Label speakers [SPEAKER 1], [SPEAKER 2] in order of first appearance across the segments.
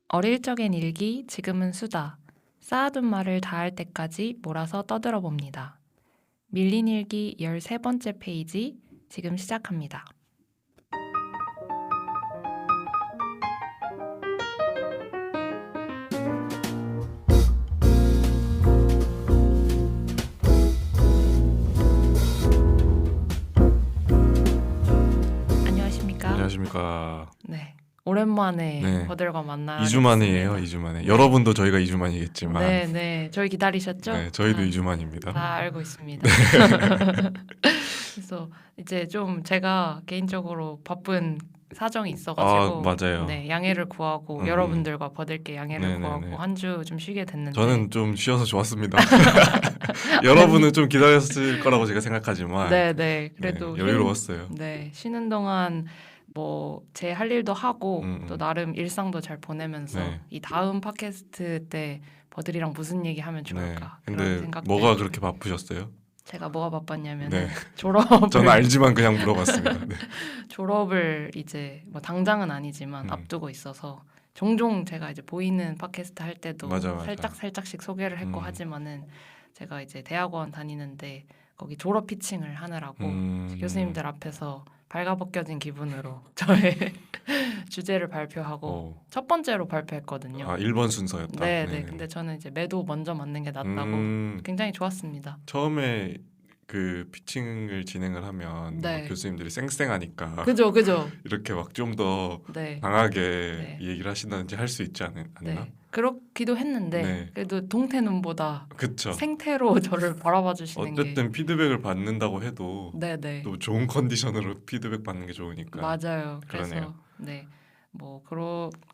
[SPEAKER 1] 어릴 적엔 일기, 지금은 수다. 쌓아둔 말을 다할 때까지 몰아서 떠들어 봅니다. 밀린 일기 13번째 페이지, 지금 시작합니다. 안녕하십니까?
[SPEAKER 2] 안녕하십니까.
[SPEAKER 1] 네. 오랜만에
[SPEAKER 2] 네.
[SPEAKER 1] 버들과 만나.
[SPEAKER 2] 2주 만이에요. 2주 만에.
[SPEAKER 1] 네.
[SPEAKER 2] 여러분도 저희가 2주 만이겠지만.
[SPEAKER 1] 네. 저희 기다리셨죠?
[SPEAKER 2] 네, 저희도 2주 만입니다.
[SPEAKER 1] 다 알고 있습니다. 그래서 이제 좀 제가 개인적으로 바쁜 사정이 있어가지고
[SPEAKER 2] 맞아요.
[SPEAKER 1] 네, 양해를 구하고 여러분들과 버들께 양해를
[SPEAKER 2] 네네네.
[SPEAKER 1] 구하고 한 주 좀 쉬게 됐는데
[SPEAKER 2] 저는 좀 쉬어서 좋았습니다. 여러분은 좀 기다렸을 거라고 제가 생각하지만
[SPEAKER 1] 네, 그래도
[SPEAKER 2] 여유로웠어요.
[SPEAKER 1] 쉬는 동안 뭐 제 할 일도 하고 또
[SPEAKER 2] 음.
[SPEAKER 1] 나름 일상도 잘 보내면서
[SPEAKER 2] 네.
[SPEAKER 1] 이 다음 팟캐스트 때 버들이랑 무슨 얘기 하면
[SPEAKER 2] 네.
[SPEAKER 1] 좋을까 그런
[SPEAKER 2] 근데
[SPEAKER 1] 생각
[SPEAKER 2] 뭐가
[SPEAKER 1] 때문에
[SPEAKER 2] 그렇게 바쁘셨어요?
[SPEAKER 1] 제가 뭐가 바빴냐면
[SPEAKER 2] 네.
[SPEAKER 1] 졸업을
[SPEAKER 2] 저는 알지만 그냥 물어봤습니다. 네.
[SPEAKER 1] 졸업을 이제 뭐 당장은 아니지만
[SPEAKER 2] 음.
[SPEAKER 1] 앞두고 있어서 종종 제가 이제 보이는 팟캐스트 할 때도
[SPEAKER 2] 맞아.
[SPEAKER 1] 살짝씩 소개를 했고 하지만은 제가 이제 대학원 다니는데 거기 졸업 피칭을 하느라고 교수님들 앞에서 발가벗겨진 기분으로 저의 주제를 발표하고 첫 번째로 발표했거든요.
[SPEAKER 2] 1번 순서였다.
[SPEAKER 1] 네. 근데 저는 이제 매도 먼저 맞는 게 낫다고 굉장히 좋았습니다.
[SPEAKER 2] 처음에 그 피칭을 진행을 하면
[SPEAKER 1] 네.
[SPEAKER 2] 뭐 교수님들이 쌩쌩하니까
[SPEAKER 1] 그죠.
[SPEAKER 2] 이렇게 막 좀 더
[SPEAKER 1] 네.
[SPEAKER 2] 강하게 얘기를 하신다든지 할 수 있지 않나?
[SPEAKER 1] 네. 그렇기도 했는데
[SPEAKER 2] 네.
[SPEAKER 1] 그래도 동태 눈보다
[SPEAKER 2] 그쵸.
[SPEAKER 1] 생태로 저를 바라봐 주시는
[SPEAKER 2] 어쨌든 피드백을 받는다고 해도
[SPEAKER 1] 네.
[SPEAKER 2] 또 좋은 컨디션으로 피드백 받는 게 좋으니까.
[SPEAKER 1] 맞아요.
[SPEAKER 2] 그러네요.
[SPEAKER 1] 그래서 뭐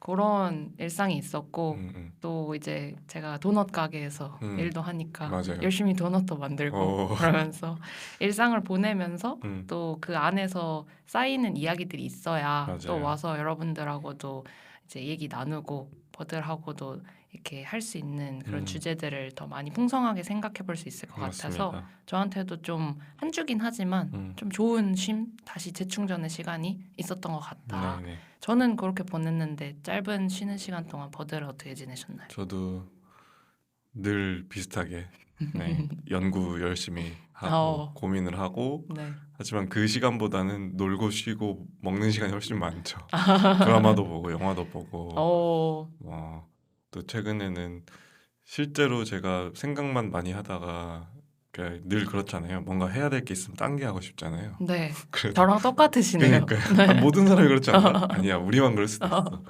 [SPEAKER 1] 그런 일상이 있었고 또 이제 제가 도넛 가게에서 일도 하니까
[SPEAKER 2] 맞아요.
[SPEAKER 1] 열심히 도넛도 만들고 그러면서 일상을 보내면서 또 그 안에서 쌓이는 이야기들이 있어야
[SPEAKER 2] 맞아요.
[SPEAKER 1] 또 와서 여러분들하고도 이제 얘기 나누고 버들하고도 이렇게 할 수 있는 그런 주제들을 더 많이 풍성하게 생각해 볼 수 있을 것 같아서
[SPEAKER 2] 맞습니다.
[SPEAKER 1] 저한테도 좀 한 주긴 하지만 좀 좋은 다시 재충전의 시간이 있었던 것 같다.
[SPEAKER 2] 네네.
[SPEAKER 1] 저는 그렇게 보냈는데 짧은 쉬는 시간 동안 버들 어떻게 지내셨나요?
[SPEAKER 2] 저도 늘 비슷하게 연구 열심히 하고 고민을 하고
[SPEAKER 1] 네.
[SPEAKER 2] 하지만 그 시간보다는 놀고 쉬고 먹는 시간이 훨씬 많죠. 드라마도 보고 영화도 보고 또 최근에는 실제로 제가 생각만 많이 하다가 늘 그렇잖아요. 뭔가 해야 될 게 있으면 딴 게 하고 싶잖아요.
[SPEAKER 1] 네.
[SPEAKER 2] 그래서
[SPEAKER 1] 저랑 똑같으시네요.
[SPEAKER 2] 그러니까요. 모든 사람이 그렇지 않나? 아니야, 우리만 그럴 수도 있어.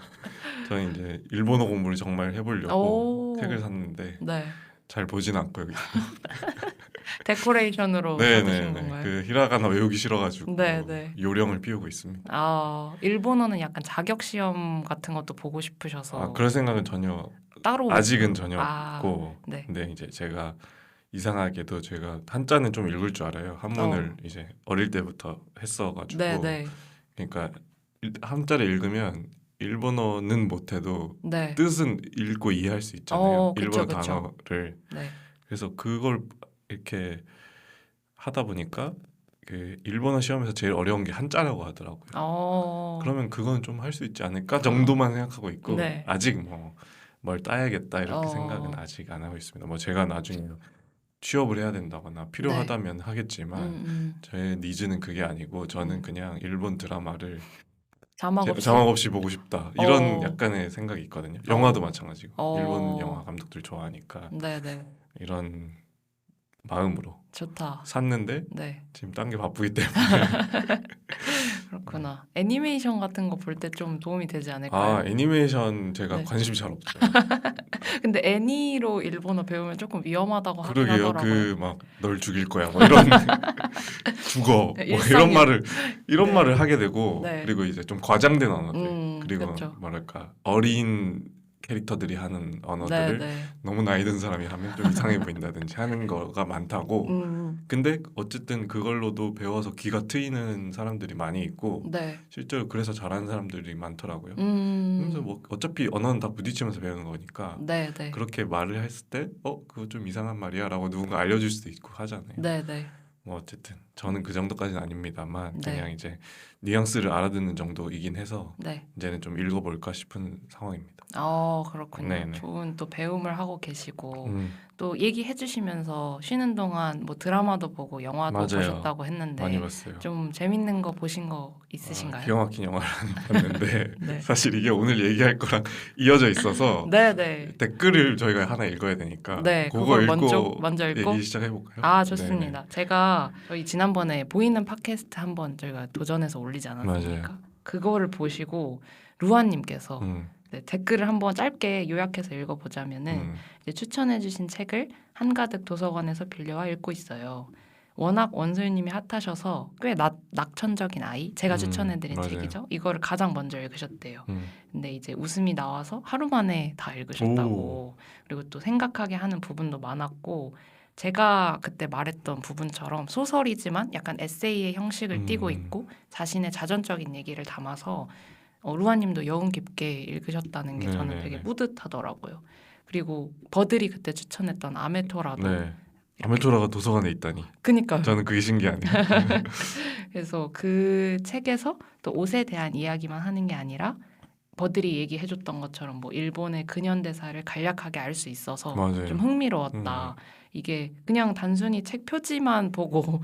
[SPEAKER 2] 저는 이제 일본어 공부를 정말 해보려고 책을 샀는데
[SPEAKER 1] 네.
[SPEAKER 2] 잘 보진 않고 여기.
[SPEAKER 1] 데코레이션으로 사두신 건가요?
[SPEAKER 2] 그 히라가나 외우기 싫어가지고
[SPEAKER 1] 네.
[SPEAKER 2] 요령을 피우고 있습니다.
[SPEAKER 1] 일본어는 약간 자격 시험 같은 것도 보고 싶으셔서
[SPEAKER 2] 그럴 생각은 전혀
[SPEAKER 1] 따로
[SPEAKER 2] 아직은 전혀 없고
[SPEAKER 1] 네.
[SPEAKER 2] 근데 이제 제가 이상하게도 제가 한자는 좀 읽을 줄 알아요. 한문을 이제 어릴 때부터 했어가지고
[SPEAKER 1] 네.
[SPEAKER 2] 그러니까 한자를 읽으면 일본어는 못해도
[SPEAKER 1] 네.
[SPEAKER 2] 뜻은 읽고 이해할 수 있잖아요.
[SPEAKER 1] 그쵸.
[SPEAKER 2] 일본어 단어를.
[SPEAKER 1] 네.
[SPEAKER 2] 그래서 그걸 이렇게 하다 보니까 그 일본어 시험에서 제일 어려운 게 한자라고 하더라고요. 그러면 그건 좀 할 수 있지 않을까 정도만 생각하고 있고
[SPEAKER 1] 네.
[SPEAKER 2] 아직 뭘 따야겠다 이렇게 생각은 아직 안 하고 있습니다. 뭐 제가 나중에 취업을 해야 된다거나 필요하다면 하겠지만 저의 니즈는 그게 아니고 저는 그냥 일본 드라마를 자막 없이 보고 싶다 이런 약간의 생각이 있거든요. 영화도 마찬가지고 일본 영화 감독들 좋아하니까
[SPEAKER 1] 네네.
[SPEAKER 2] 이런 마음으로
[SPEAKER 1] 좋다.
[SPEAKER 2] 샀는데
[SPEAKER 1] 네.
[SPEAKER 2] 지금 딴 게 바쁘기 때문에
[SPEAKER 1] 그렇구나. 애니메이션 같은 거 볼 때 좀 도움이 되지 않을까요?
[SPEAKER 2] 애니메이션 제가 관심이 잘 없어요.
[SPEAKER 1] 근데 애니로 일본어 배우면 조금 위험하다고 하긴
[SPEAKER 2] 그러게요.
[SPEAKER 1] 하더라고요.
[SPEAKER 2] 막 널 죽일 거야 뭐 이런 죽어 뭐 이런 말을 하게 되고 그리고 이제 좀 과장된 언어들 그리고
[SPEAKER 1] 그쵸.
[SPEAKER 2] 뭐랄까 어린 캐릭터들이 하는 언어들을 너무 나이 든 사람이 하면 좀 이상해 보인다든지 하는 거가 많다고. 근데 어쨌든 그걸로도 배워서 귀가 트이는 사람들이 많이 있고 실제로 그래서 잘하는 사람들이 많더라고요. 그래서 뭐 어차피 언어는 다 부딪히면서 배우는 거니까 그렇게 말을 했을 때 그거 좀 이상한 말이야 라고 누군가 알려줄 수도 있고 하잖아요. 뭐 어쨌든 저는 그 정도까지는 아닙니다만
[SPEAKER 1] 네.
[SPEAKER 2] 그냥 이제 뉘앙스를 알아듣는 정도이긴 해서
[SPEAKER 1] 네.
[SPEAKER 2] 이제는 좀 읽어볼까 싶은 상황입니다.
[SPEAKER 1] 그렇군요.
[SPEAKER 2] 네네.
[SPEAKER 1] 좋은 또 배움을 하고 계시고 또 얘기해 주시면서 쉬는 동안 뭐 드라마도 보고 영화도
[SPEAKER 2] 맞아요.
[SPEAKER 1] 보셨다고
[SPEAKER 2] 많이
[SPEAKER 1] 했는데
[SPEAKER 2] 봤어요.
[SPEAKER 1] 좀 재밌는 거 보신 거 있으신가요?
[SPEAKER 2] 기가 막힌 영화를 봤는데
[SPEAKER 1] 네.
[SPEAKER 2] 사실 이게 오늘 얘기할 거랑 이어져 있어서
[SPEAKER 1] 네네.
[SPEAKER 2] 댓글을 저희가 하나 읽어야 되니까
[SPEAKER 1] 네,
[SPEAKER 2] 그거
[SPEAKER 1] 그걸
[SPEAKER 2] 읽고
[SPEAKER 1] 먼저 읽고
[SPEAKER 2] 얘기 시작해볼까요?
[SPEAKER 1] 좋습니다. 제가 저희 지난번에 보이는 팟캐스트 한번 저희가 도전해서 올리지 않았습니까?
[SPEAKER 2] 맞아요.
[SPEAKER 1] 그거를 보시고 루아님께서
[SPEAKER 2] 음,
[SPEAKER 1] 네, 댓글을 한번 짧게 요약해서 읽어보자면은 이제 추천해주신 책을 한가득 도서관에서 빌려와 읽고 있어요. 워낙 원소희님이 핫하셔서 꽤 낙천적인 아이 제가 추천해드린
[SPEAKER 2] 맞아요.
[SPEAKER 1] 책이죠. 이거를 가장 먼저 읽으셨대요.
[SPEAKER 2] 음.
[SPEAKER 1] 근데 이제 웃음이 나와서 하루 만에 다 읽으셨다고. 그리고 또 생각하게 하는 부분도 많았고 제가 그때 말했던 부분처럼 소설이지만 약간 에세이의 형식을 띠고 있고 자신의 자전적인 얘기를 담아서 루아님도 여운 깊게 읽으셨다는 게 저는
[SPEAKER 2] 네네네.
[SPEAKER 1] 되게 뿌듯하더라고요. 그리고 버들이 그때 추천했던 아메토라도
[SPEAKER 2] 네. 아메토라가 도서관에 있다니.
[SPEAKER 1] 그니까요.
[SPEAKER 2] 저는 그게 신기하네요.
[SPEAKER 1] 그래서 그 책에서 또 옷에 대한 이야기만 하는 게 아니라 버들이 얘기해줬던 것처럼 뭐 일본의 근현대사를 간략하게 알 수 있어서
[SPEAKER 2] 맞아요.
[SPEAKER 1] 좀 흥미로웠다. 이게 그냥 단순히 책 표지만 보고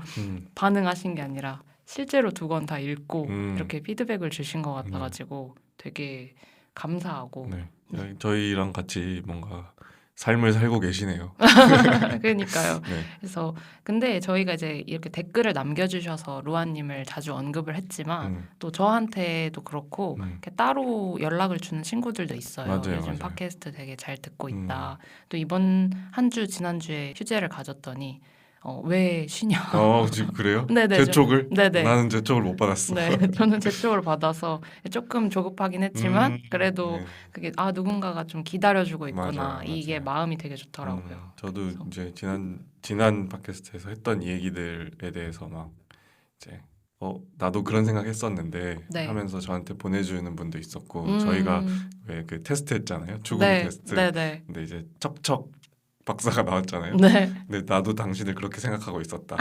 [SPEAKER 1] 반응하신 게 아니라 실제로 두 권 다 읽고 이렇게 피드백을 주신 것 같아가지고 되게 감사하고
[SPEAKER 2] 네. 저희랑 같이 뭔가 삶을 살고 계시네요.
[SPEAKER 1] 그러니까요.
[SPEAKER 2] 네.
[SPEAKER 1] 그래서 근데 저희가 이제 이렇게 댓글을 남겨주셔서 루아님을 자주 언급을 했지만 또 저한테도 그렇고 이렇게 따로 연락을 주는 친구들도 있어요.
[SPEAKER 2] 맞아요,
[SPEAKER 1] 요즘
[SPEAKER 2] 맞아요.
[SPEAKER 1] 팟캐스트 되게 잘 듣고 있다. 또 이번 한 주 지난주에 휴재를 가졌더니 왜 쉬냐.
[SPEAKER 2] 지금 그래요?
[SPEAKER 1] 네네.
[SPEAKER 2] 재촉을?
[SPEAKER 1] 네네.
[SPEAKER 2] 나는 재촉을 못 받았어.
[SPEAKER 1] 네, 저는 재촉을 받아서 조금 조급하긴 했지만 그래도
[SPEAKER 2] 네.
[SPEAKER 1] 그게 누군가가 좀 기다려주고 있구나.
[SPEAKER 2] 맞아요.
[SPEAKER 1] 이게 마음이 되게 좋더라고요.
[SPEAKER 2] 저도
[SPEAKER 1] 그래서.
[SPEAKER 2] 이제 지난 팟캐스트에서 했던 얘기들에 대해서 막 이제 나도 그런 생각했었는데
[SPEAKER 1] 네.
[SPEAKER 2] 하면서 저한테 보내주는 분도 있었고 저희가 왜 그 테스트 했잖아요. 죽음 테스트.
[SPEAKER 1] 네네.
[SPEAKER 2] 근데 이제 척척 박사가 나왔잖아요.
[SPEAKER 1] 네.
[SPEAKER 2] 근데 나도 당신을 그렇게 생각하고 있었다.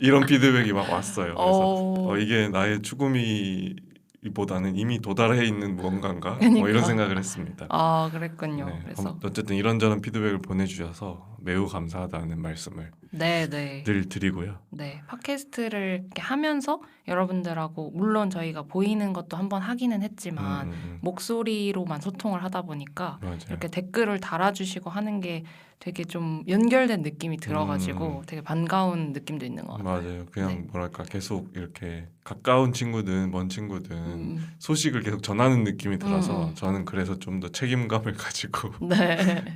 [SPEAKER 2] 이런 피드백이 막 왔어요. 그래서 이게 나의 죽음이보다는 이미 도달해 있는 무언가인가?
[SPEAKER 1] 그러니까.
[SPEAKER 2] 이런 생각을 했습니다.
[SPEAKER 1] 그랬군요.
[SPEAKER 2] 네.
[SPEAKER 1] 그래서
[SPEAKER 2] 어쨌든 이런저런 피드백을 보내주셔서 매우 감사하다는 말씀을 늘 드리고요.
[SPEAKER 1] 네, 팟캐스트를 이렇게 하면서 여러분들하고 물론 저희가 보이는 것도 한번 하기는 했지만 목소리로만 소통을 하다 보니까
[SPEAKER 2] 맞아요.
[SPEAKER 1] 이렇게 댓글을 달아주시고 하는 게 되게 좀 연결된 느낌이 들어가지고 되게 반가운 느낌도 있는 것 같아요.
[SPEAKER 2] 맞아요. 그냥 뭐랄까 계속 이렇게 가까운 친구든 먼 친구든 소식을 계속 전하는 느낌이 들어서 저는 그래서 좀 더 책임감을 가지고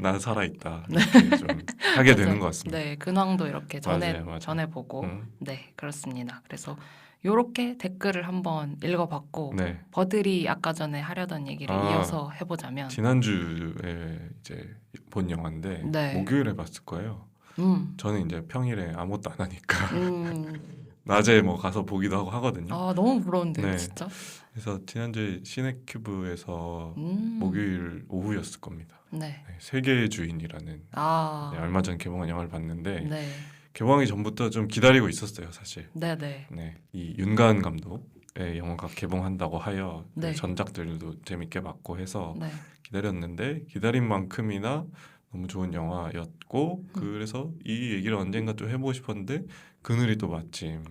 [SPEAKER 2] 난 살아있다 이렇게 좀 하게 되는 것 같습니다.
[SPEAKER 1] 네, 근황도 이렇게
[SPEAKER 2] 맞아요.
[SPEAKER 1] 전해보고 네, 그렇습니다. 그래서 요렇게 댓글을 한번 읽어봤고 버들이 아까 전에 하려던 얘기를 이어서 해보자면
[SPEAKER 2] 지난주에 이제 본 영화인데 목요일에 봤을 거예요. 저는 이제 평일에 아무것도 안 하니까 낮에 뭐 가서 보기도 하고 하거든요.
[SPEAKER 1] 너무 부러운데요, 진짜.
[SPEAKER 2] 그래서 지난주에 시네큐브에서 목요일 오후였을 겁니다. 세계의 주인이라는 얼마 전 개봉한 영화를 봤는데 개봉하기 전부터 좀 기다리고 있었어요, 사실. 이 윤가은 감독의 영화가 개봉한다고 하여 그 전작들도 재밌게 봤고 해서 기다렸는데 기다린 만큼이나 너무 좋은 영화였고 그래서 이 얘기를 언젠가 좀 해보고 싶었는데 그늘이 또 마침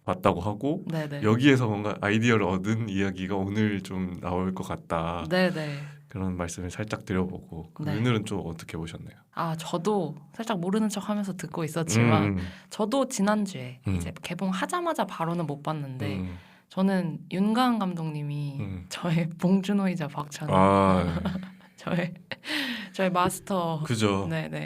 [SPEAKER 2] 봤다고 하고 여기에서 뭔가 아이디어를 얻은 이야기가 오늘 좀 나올 것 같다. 그런 말씀을 살짝 드려보고 그늘은 좀 어떻게 보셨나요?
[SPEAKER 1] 저도 살짝 모르는 척하면서 듣고 있었지만 저도 지난주에 이제 개봉하자마자 바로는 못 봤는데 저는 윤가은 감독님이 저의 봉준호이자 박찬호 저의 마스터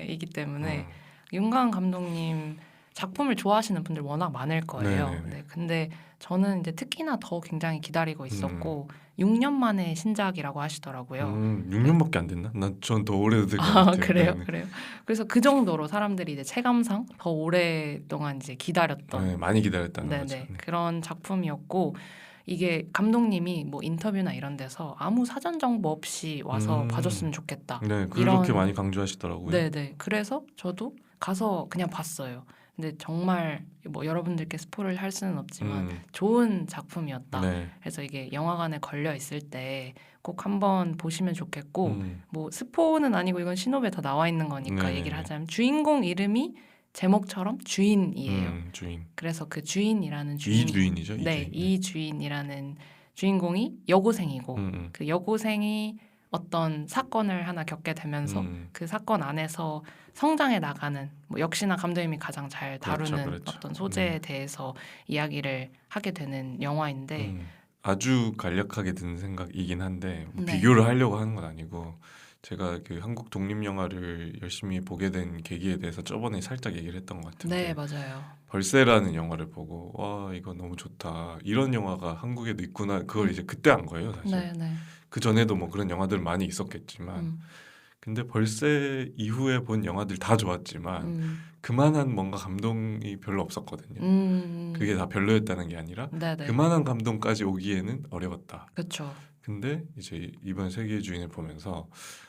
[SPEAKER 1] 이기 때문에 윤가은 감독님 작품을 좋아하시는 분들 워낙 많을 거예요. 근데 저는 이제 특히나 더 굉장히 기다리고 있었고 6년 만에 신작이라고 하시더라고요.
[SPEAKER 2] 6년밖에 안 됐나? 전 더 오래된 것 같아요.
[SPEAKER 1] 그래요? 그래서 그 정도로 사람들이 이제 체감상 더 오랫동안 이제 기다렸던
[SPEAKER 2] 많이 기다렸다는 거죠.
[SPEAKER 1] 그런 작품이었고 이게 감독님이 뭐 인터뷰나 이런 데서 아무 사전 정보 없이 와서 봐줬으면 좋겠다.
[SPEAKER 2] 그렇게 많이 강조하시더라고요.
[SPEAKER 1] 그래서 저도 가서 그냥 봤어요. 근데 정말 뭐 여러분들께 스포를 할 수는 없지만 좋은 작품이었다.
[SPEAKER 2] 네.
[SPEAKER 1] 그래서 이게 영화관에 걸려 있을 때 꼭 한번 보시면 좋겠고 뭐 스포는 아니고 이건 신호에 다 나와 있는 거니까
[SPEAKER 2] 네네네.
[SPEAKER 1] 얘기를 하자면 주인공 이름이 제목처럼 주인이에요.
[SPEAKER 2] 주인.
[SPEAKER 1] 그래서 그 주인이라는
[SPEAKER 2] 이주인이죠.
[SPEAKER 1] 네,
[SPEAKER 2] 이주인.
[SPEAKER 1] 이주인이라는 주인공이 여고생이고 그 여고생이 어떤 사건을 하나 겪게 되면서 그 사건 안에서 성장해 나가는 뭐 역시나 감독님이 가장 잘 다루는
[SPEAKER 2] 그렇죠.
[SPEAKER 1] 어떤 소재에 대해서 이야기를 하게 되는 영화인데
[SPEAKER 2] 아주 간략하게 드는 생각이긴 한데 뭐
[SPEAKER 1] 네.
[SPEAKER 2] 비교를 하려고 하는 건 아니고 제가 그 한국 독립 영화를 열심히 보게 된 계기에 대해서 저번에 살짝 얘기를 했던 것 같은데
[SPEAKER 1] 네, 맞아요.
[SPEAKER 2] 벌새라는 영화를 보고 와 이거 너무 좋다 이런 영화가 한국에도 있구나 그걸 이제 그때 안 거예요 사실.
[SPEAKER 1] 네, 네.
[SPEAKER 2] 그 전에도 뭐 그런 영화들 많이 있었겠지만 근데 벌새 이후에 본 영화들 다 좋았지만 그만한 뭔가 감동이 별로 없었거든요. 그게 다 별로였다는 게 아니라
[SPEAKER 1] 네네.
[SPEAKER 2] 그만한 감동까지 오기에는 어려웠다.
[SPEAKER 1] 그렇죠.
[SPEAKER 2] 근데 이제 이번 세계의 주인을 보면서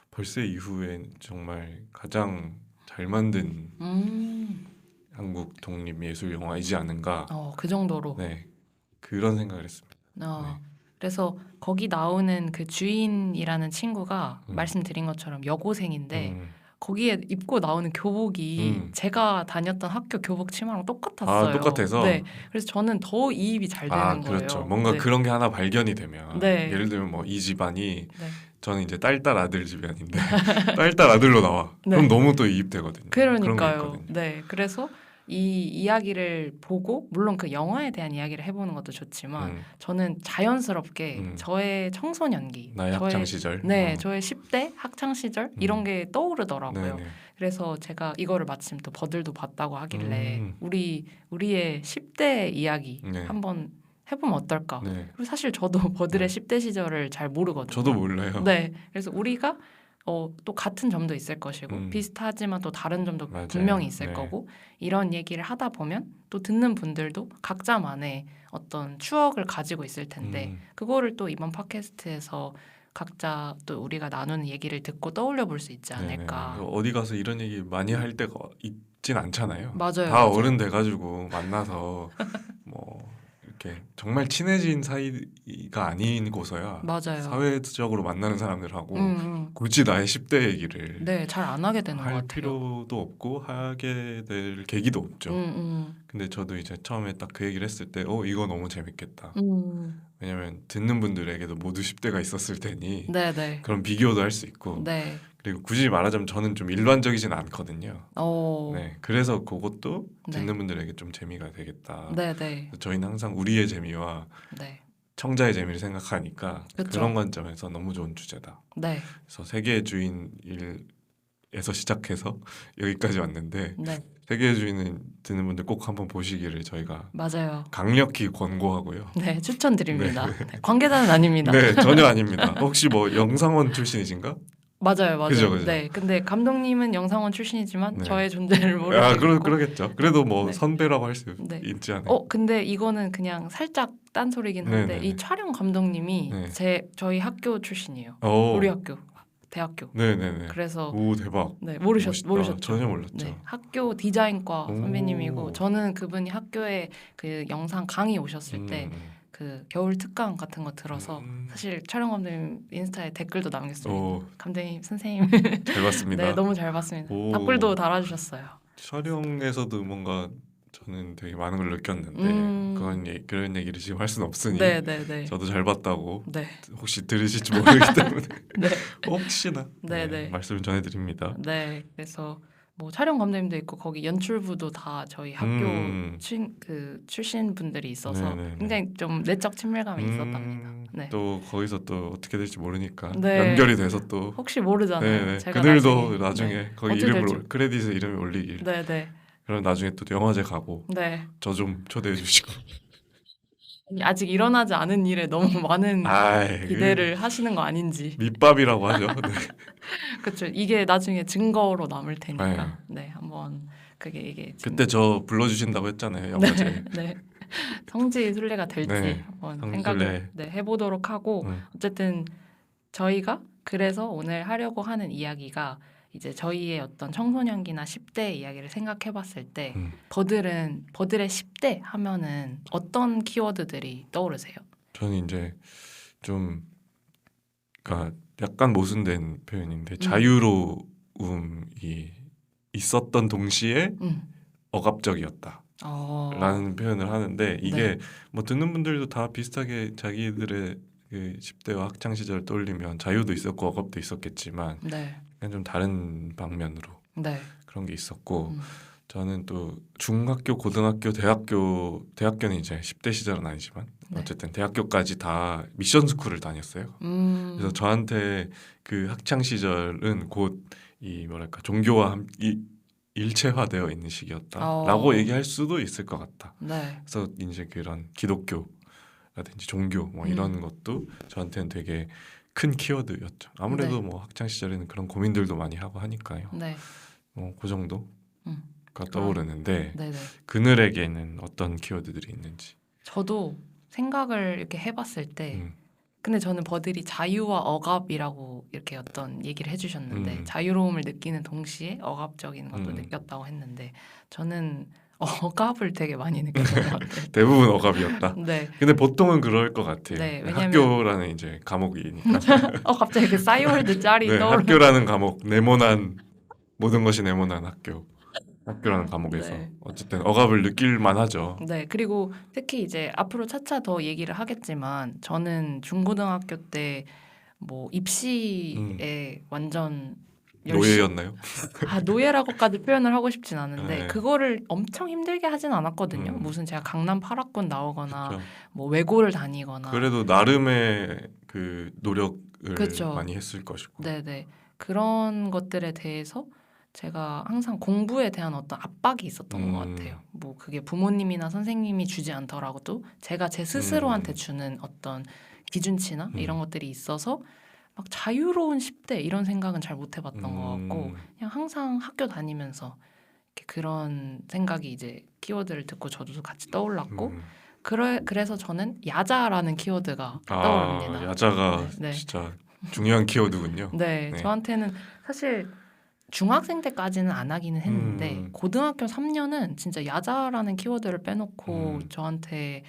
[SPEAKER 2] 벌새 이후엔 정말 가장 잘 만든 한국 독립 예술 영화이지 않은가.
[SPEAKER 1] 그 정도로.
[SPEAKER 2] 네, 그런 생각을 했습니다. 네.
[SPEAKER 1] 그래서 거기 나오는 그 주인이라는 친구가 말씀드린 것처럼 여고생인데 거기에 입고 나오는 교복이 제가 다녔던 학교 교복 치마랑 똑같았어요.
[SPEAKER 2] 똑같아서.
[SPEAKER 1] 네, 그래서 저는 더 이입이 잘 되는
[SPEAKER 2] 그렇죠.
[SPEAKER 1] 거예요.
[SPEAKER 2] 뭔가
[SPEAKER 1] 네.
[SPEAKER 2] 그런 게 하나 발견이 되면
[SPEAKER 1] 네.
[SPEAKER 2] 예를 들면 뭐 이 집안이
[SPEAKER 1] 네.
[SPEAKER 2] 저는 이제 딸 아들 집안인데 딸 아들로 나와.
[SPEAKER 1] 네.
[SPEAKER 2] 그럼 너무 또 이입되거든요. 그런 게
[SPEAKER 1] 그러니까요.
[SPEAKER 2] 있거든요.
[SPEAKER 1] 네, 그래서 이 이야기를 보고 물론 그 영화에 대한 이야기를 해보는 것도 좋지만 저는 자연스럽게 저의 청소년기,
[SPEAKER 2] 나의 학창 시절,
[SPEAKER 1] 네, 저의 10대 학창 시절 이런 게 떠오르더라고요.
[SPEAKER 2] 네네.
[SPEAKER 1] 그래서 제가 이거를 마침 또 버들도 봤다고 하길래 우리의 10대 이야기
[SPEAKER 2] 네.
[SPEAKER 1] 한번 해보면 어떨까?
[SPEAKER 2] 네.
[SPEAKER 1] 그리고 사실 저도 버들의 10대 시절을 잘 모르거든요.
[SPEAKER 2] 저도 몰라요.
[SPEAKER 1] 네, 그래서 우리가 또 같은 점도 있을 것이고 비슷하지만 또 다른 점도
[SPEAKER 2] 맞아요.
[SPEAKER 1] 분명히 있을
[SPEAKER 2] 네.
[SPEAKER 1] 거고 이런 얘기를 하다 보면 또 듣는 분들도 각자만의 어떤 추억을 가지고 있을 텐데 그거를 또 이번 팟캐스트에서 각자 또 우리가 나누는 얘기를 듣고 떠올려 볼 수 있지 않을까.
[SPEAKER 2] 네네. 어디 가서 이런 얘기 많이 할 때가 있진 않잖아요.
[SPEAKER 1] 맞아요.
[SPEAKER 2] 다 어른 돼가지고 만나서 뭐 이렇게 정말 친해진 사이가 아닌 곳서야
[SPEAKER 1] 맞아요.
[SPEAKER 2] 사회적으로 만나는 사람들하고 굳이 나의 10대 얘기를
[SPEAKER 1] 네, 잘 안 하게 되는 것
[SPEAKER 2] 할
[SPEAKER 1] 같아요.
[SPEAKER 2] 필요도 없고 하게 될 계기도 없죠. 근데 저도 이제 처음에 딱 그 얘기를 했을 때 이거 너무 재밌겠다. 왜냐면 듣는 분들에게도 모두 10대가 있었을 테니
[SPEAKER 1] 네네.
[SPEAKER 2] 그런 비교도 할 수 있고
[SPEAKER 1] 네.
[SPEAKER 2] 그리고 굳이 말하자면 저는 좀 일반적이진 않거든요.
[SPEAKER 1] 오.
[SPEAKER 2] 네, 그래서 그것도
[SPEAKER 1] 네.
[SPEAKER 2] 듣는 분들에게 좀 재미가 되겠다.
[SPEAKER 1] 네네.
[SPEAKER 2] 저희는 항상 우리의 재미와
[SPEAKER 1] 네.
[SPEAKER 2] 청자의 재미를 생각하니까
[SPEAKER 1] 그쵸.
[SPEAKER 2] 그런 관점에서 너무 좋은 주제다.
[SPEAKER 1] 네.
[SPEAKER 2] 그래서 세계의 주인에서 시작해서 여기까지 왔는데
[SPEAKER 1] 네.
[SPEAKER 2] 세계의 주인은 듣는 분들 꼭 한번 보시기를 저희가
[SPEAKER 1] 맞아요.
[SPEAKER 2] 강력히 권고하고요.
[SPEAKER 1] 네, 추천드립니다. 네, 관계자는 아닙니다.
[SPEAKER 2] 네, 전혀 아닙니다. 혹시 뭐 영상원 출신이신가?
[SPEAKER 1] 맞아요.
[SPEAKER 2] 그죠, 그죠.
[SPEAKER 1] 네, 근데 감독님은 영상원 출신이지만
[SPEAKER 2] 네.
[SPEAKER 1] 저의 존재를 모르시고.
[SPEAKER 2] 그러겠죠. 그래도 뭐
[SPEAKER 1] 네.
[SPEAKER 2] 선배라고 할 수
[SPEAKER 1] 네.
[SPEAKER 2] 있지 않아요?
[SPEAKER 1] 근데 이거는 그냥 살짝 딴소리긴 한데
[SPEAKER 2] 네네네.
[SPEAKER 1] 이 촬영 감독님이
[SPEAKER 2] 네.
[SPEAKER 1] 저희 학교 출신이에요.
[SPEAKER 2] 오.
[SPEAKER 1] 우리 학교, 대학교.
[SPEAKER 2] 네네네.
[SPEAKER 1] 그래서
[SPEAKER 2] 오 대박.
[SPEAKER 1] 네,
[SPEAKER 2] 멋있다.
[SPEAKER 1] 모르셨죠?
[SPEAKER 2] 전혀 몰랐죠.
[SPEAKER 1] 네, 학교 디자인과
[SPEAKER 2] 오.
[SPEAKER 1] 선배님이고 저는 그분이 학교에 그 영상 강의 오셨을 때 그 겨울 특강 같은 거 들어서 사실 촬영 감독님 인스타에 댓글도 남겼습니다.
[SPEAKER 2] 오,
[SPEAKER 1] 감독님 선생님
[SPEAKER 2] 잘 봤습니다.
[SPEAKER 1] 네, 너무 잘 봤습니다.
[SPEAKER 2] 오.
[SPEAKER 1] 답글도 달아주셨어요.
[SPEAKER 2] 촬영에서도 뭔가 저는 되게 많은 걸 느꼈는데 그런 얘기를 지금 할 수는 없으니
[SPEAKER 1] 네네네.
[SPEAKER 2] 저도 잘 봤다고
[SPEAKER 1] 네.
[SPEAKER 2] 혹시 들으실지 모르기 때문에
[SPEAKER 1] 네.
[SPEAKER 2] 혹시나
[SPEAKER 1] 네네.
[SPEAKER 2] 말씀을 전해드립니다.
[SPEAKER 1] 네. 그래서 뭐 촬영 감독님도 있고 거기 연출부도 다 저희 학교 출신 분들이 있어서
[SPEAKER 2] 네네네.
[SPEAKER 1] 굉장히 좀 내적 친밀감이 있었답니다. 네.
[SPEAKER 2] 또 거기서 또 어떻게 될지 모르니까
[SPEAKER 1] 네.
[SPEAKER 2] 연결이 돼서 또
[SPEAKER 1] 혹시 모르잖아요.
[SPEAKER 2] 네네.
[SPEAKER 1] 제가
[SPEAKER 2] 그들도 나중에 거기
[SPEAKER 1] 어떻게
[SPEAKER 2] 이름을
[SPEAKER 1] 될지.
[SPEAKER 2] 크레딧에 이름을 올리길.
[SPEAKER 1] 네네.
[SPEAKER 2] 그럼 나중에 또 영화제 가고
[SPEAKER 1] 네.
[SPEAKER 2] 저 좀 초대해 주시고.
[SPEAKER 1] 아직 일어나지 않은 일에 너무 많은
[SPEAKER 2] 아이,
[SPEAKER 1] 기대를 하시는 거 아닌지.
[SPEAKER 2] 밑밥이라고 하죠. 네.
[SPEAKER 1] 그렇죠. 이게 나중에 증거로 남을 테니까. 네, 한번 이게
[SPEAKER 2] 그때 저 불러주신다고 했잖아요. 영화제.
[SPEAKER 1] 네, 네. 성지 순례가 될지
[SPEAKER 2] 네,
[SPEAKER 1] 한번
[SPEAKER 2] 성지
[SPEAKER 1] 생각을
[SPEAKER 2] 순례.
[SPEAKER 1] 해보도록 하고 어쨌든 저희가 그래서 오늘 하려고 하는 이야기가 이제 저희의 어떤 청소년기나 10대 이야기를 생각해봤을 때 버들의 10대 하면은 어떤 키워드들이 떠오르세요?
[SPEAKER 2] 저는 이제 좀 그러니까 약간 모순된 표현인데 자유로움이 있었던 동시에 억압적이었다. 라는 표현을 하는데 이게
[SPEAKER 1] 네.
[SPEAKER 2] 뭐 듣는 분들도 다 비슷하게 자기들의 그 10대와 학창 시절을 떠올리면 자유도 있었고 억압도 있었겠지만
[SPEAKER 1] 네.
[SPEAKER 2] 그냥 좀 다른 방면으로
[SPEAKER 1] 네.
[SPEAKER 2] 그런 게 있었고 저는 또 중학교, 고등학교, 대학교는 이제 10대 시절은 아니지만
[SPEAKER 1] 네.
[SPEAKER 2] 어쨌든 대학교까지 다 미션 스쿨을 다녔어요. 그래서 저한테 그 학창 시절은 곧 이 뭐랄까 종교와 일체화되어 있는 시기였다라고 얘기할 수도 있을 것 같다.
[SPEAKER 1] 네.
[SPEAKER 2] 그래서 이제 그런 기독교라든지 종교 뭐 이런 것도 저한테는 되게 큰 키워드였죠. 아무래도
[SPEAKER 1] 네.
[SPEAKER 2] 뭐 학창 시절에는 그런 고민들도 많이 하고 하니까요.
[SPEAKER 1] 네.
[SPEAKER 2] 그 정도가 떠오르는데
[SPEAKER 1] 네네.
[SPEAKER 2] 그늘에게는 어떤 키워드들이 있는지.
[SPEAKER 1] 저도 생각을 이렇게 해봤을 때 근데 저는 버들이 자유와 억압이라고 이렇게 어떤 얘기를 해주셨는데 자유로움을 느끼는 동시에 억압적인 것도 느꼈다고 했는데 저는 억압을 되게 많이 느꼈던 것 같아요.
[SPEAKER 2] 대부분 억압이었다.
[SPEAKER 1] 네.
[SPEAKER 2] 근데 보통은 그럴 것 같아요.
[SPEAKER 1] 네,
[SPEAKER 2] 학교라는 이제 과목이니까.
[SPEAKER 1] 갑자기 그 싸이월드 짤이
[SPEAKER 2] 네,
[SPEAKER 1] 떠오르는.
[SPEAKER 2] 학교라는 과목, 네모난 모든 것이 네모난 학교라는 과목에서
[SPEAKER 1] 네.
[SPEAKER 2] 어쨌든 억압을 느낄 만하죠.
[SPEAKER 1] 네, 그리고 특히 이제 앞으로 차차 더 얘기를 하겠지만 저는 중고등학교 때 뭐 입시에 완전
[SPEAKER 2] 노예였나요?
[SPEAKER 1] 노예라고까지 표현을 하고 싶진 않은데
[SPEAKER 2] 네.
[SPEAKER 1] 그거를 엄청 힘들게 하진 않았거든요. 무슨 제가 강남 8학군 나오거나
[SPEAKER 2] 그쵸.
[SPEAKER 1] 뭐 외고를 다니거나.
[SPEAKER 2] 그래도 나름의 그 노력을
[SPEAKER 1] 그쵸.
[SPEAKER 2] 많이 했을 것이고.
[SPEAKER 1] 네네. 그런 것들에 대해서 제가 항상 공부에 대한 어떤 압박이 있었던 것 같아요. 뭐 그게 부모님이나 선생님이 주지 않더라도 제가 제 스스로한테 주는 어떤 기준치나 이런 것들이 있어서 막 자유로운 10대 이런 생각은 잘 못 해봤던 것 같고 그냥 항상 학교 다니면서 이렇게 그런 생각이 이제 키워드를 듣고 저도 같이 떠올랐고 그래서 저는 야자라는 키워드가 떠오릅니다.
[SPEAKER 2] 야자가
[SPEAKER 1] 네.
[SPEAKER 2] 진짜 중요한 키워드군요.
[SPEAKER 1] 네, 저한테는 사실 중학생 때까지는 안 하기는 했는데 고등학교 3년은 진짜 야자라는 키워드를 빼놓고 저한테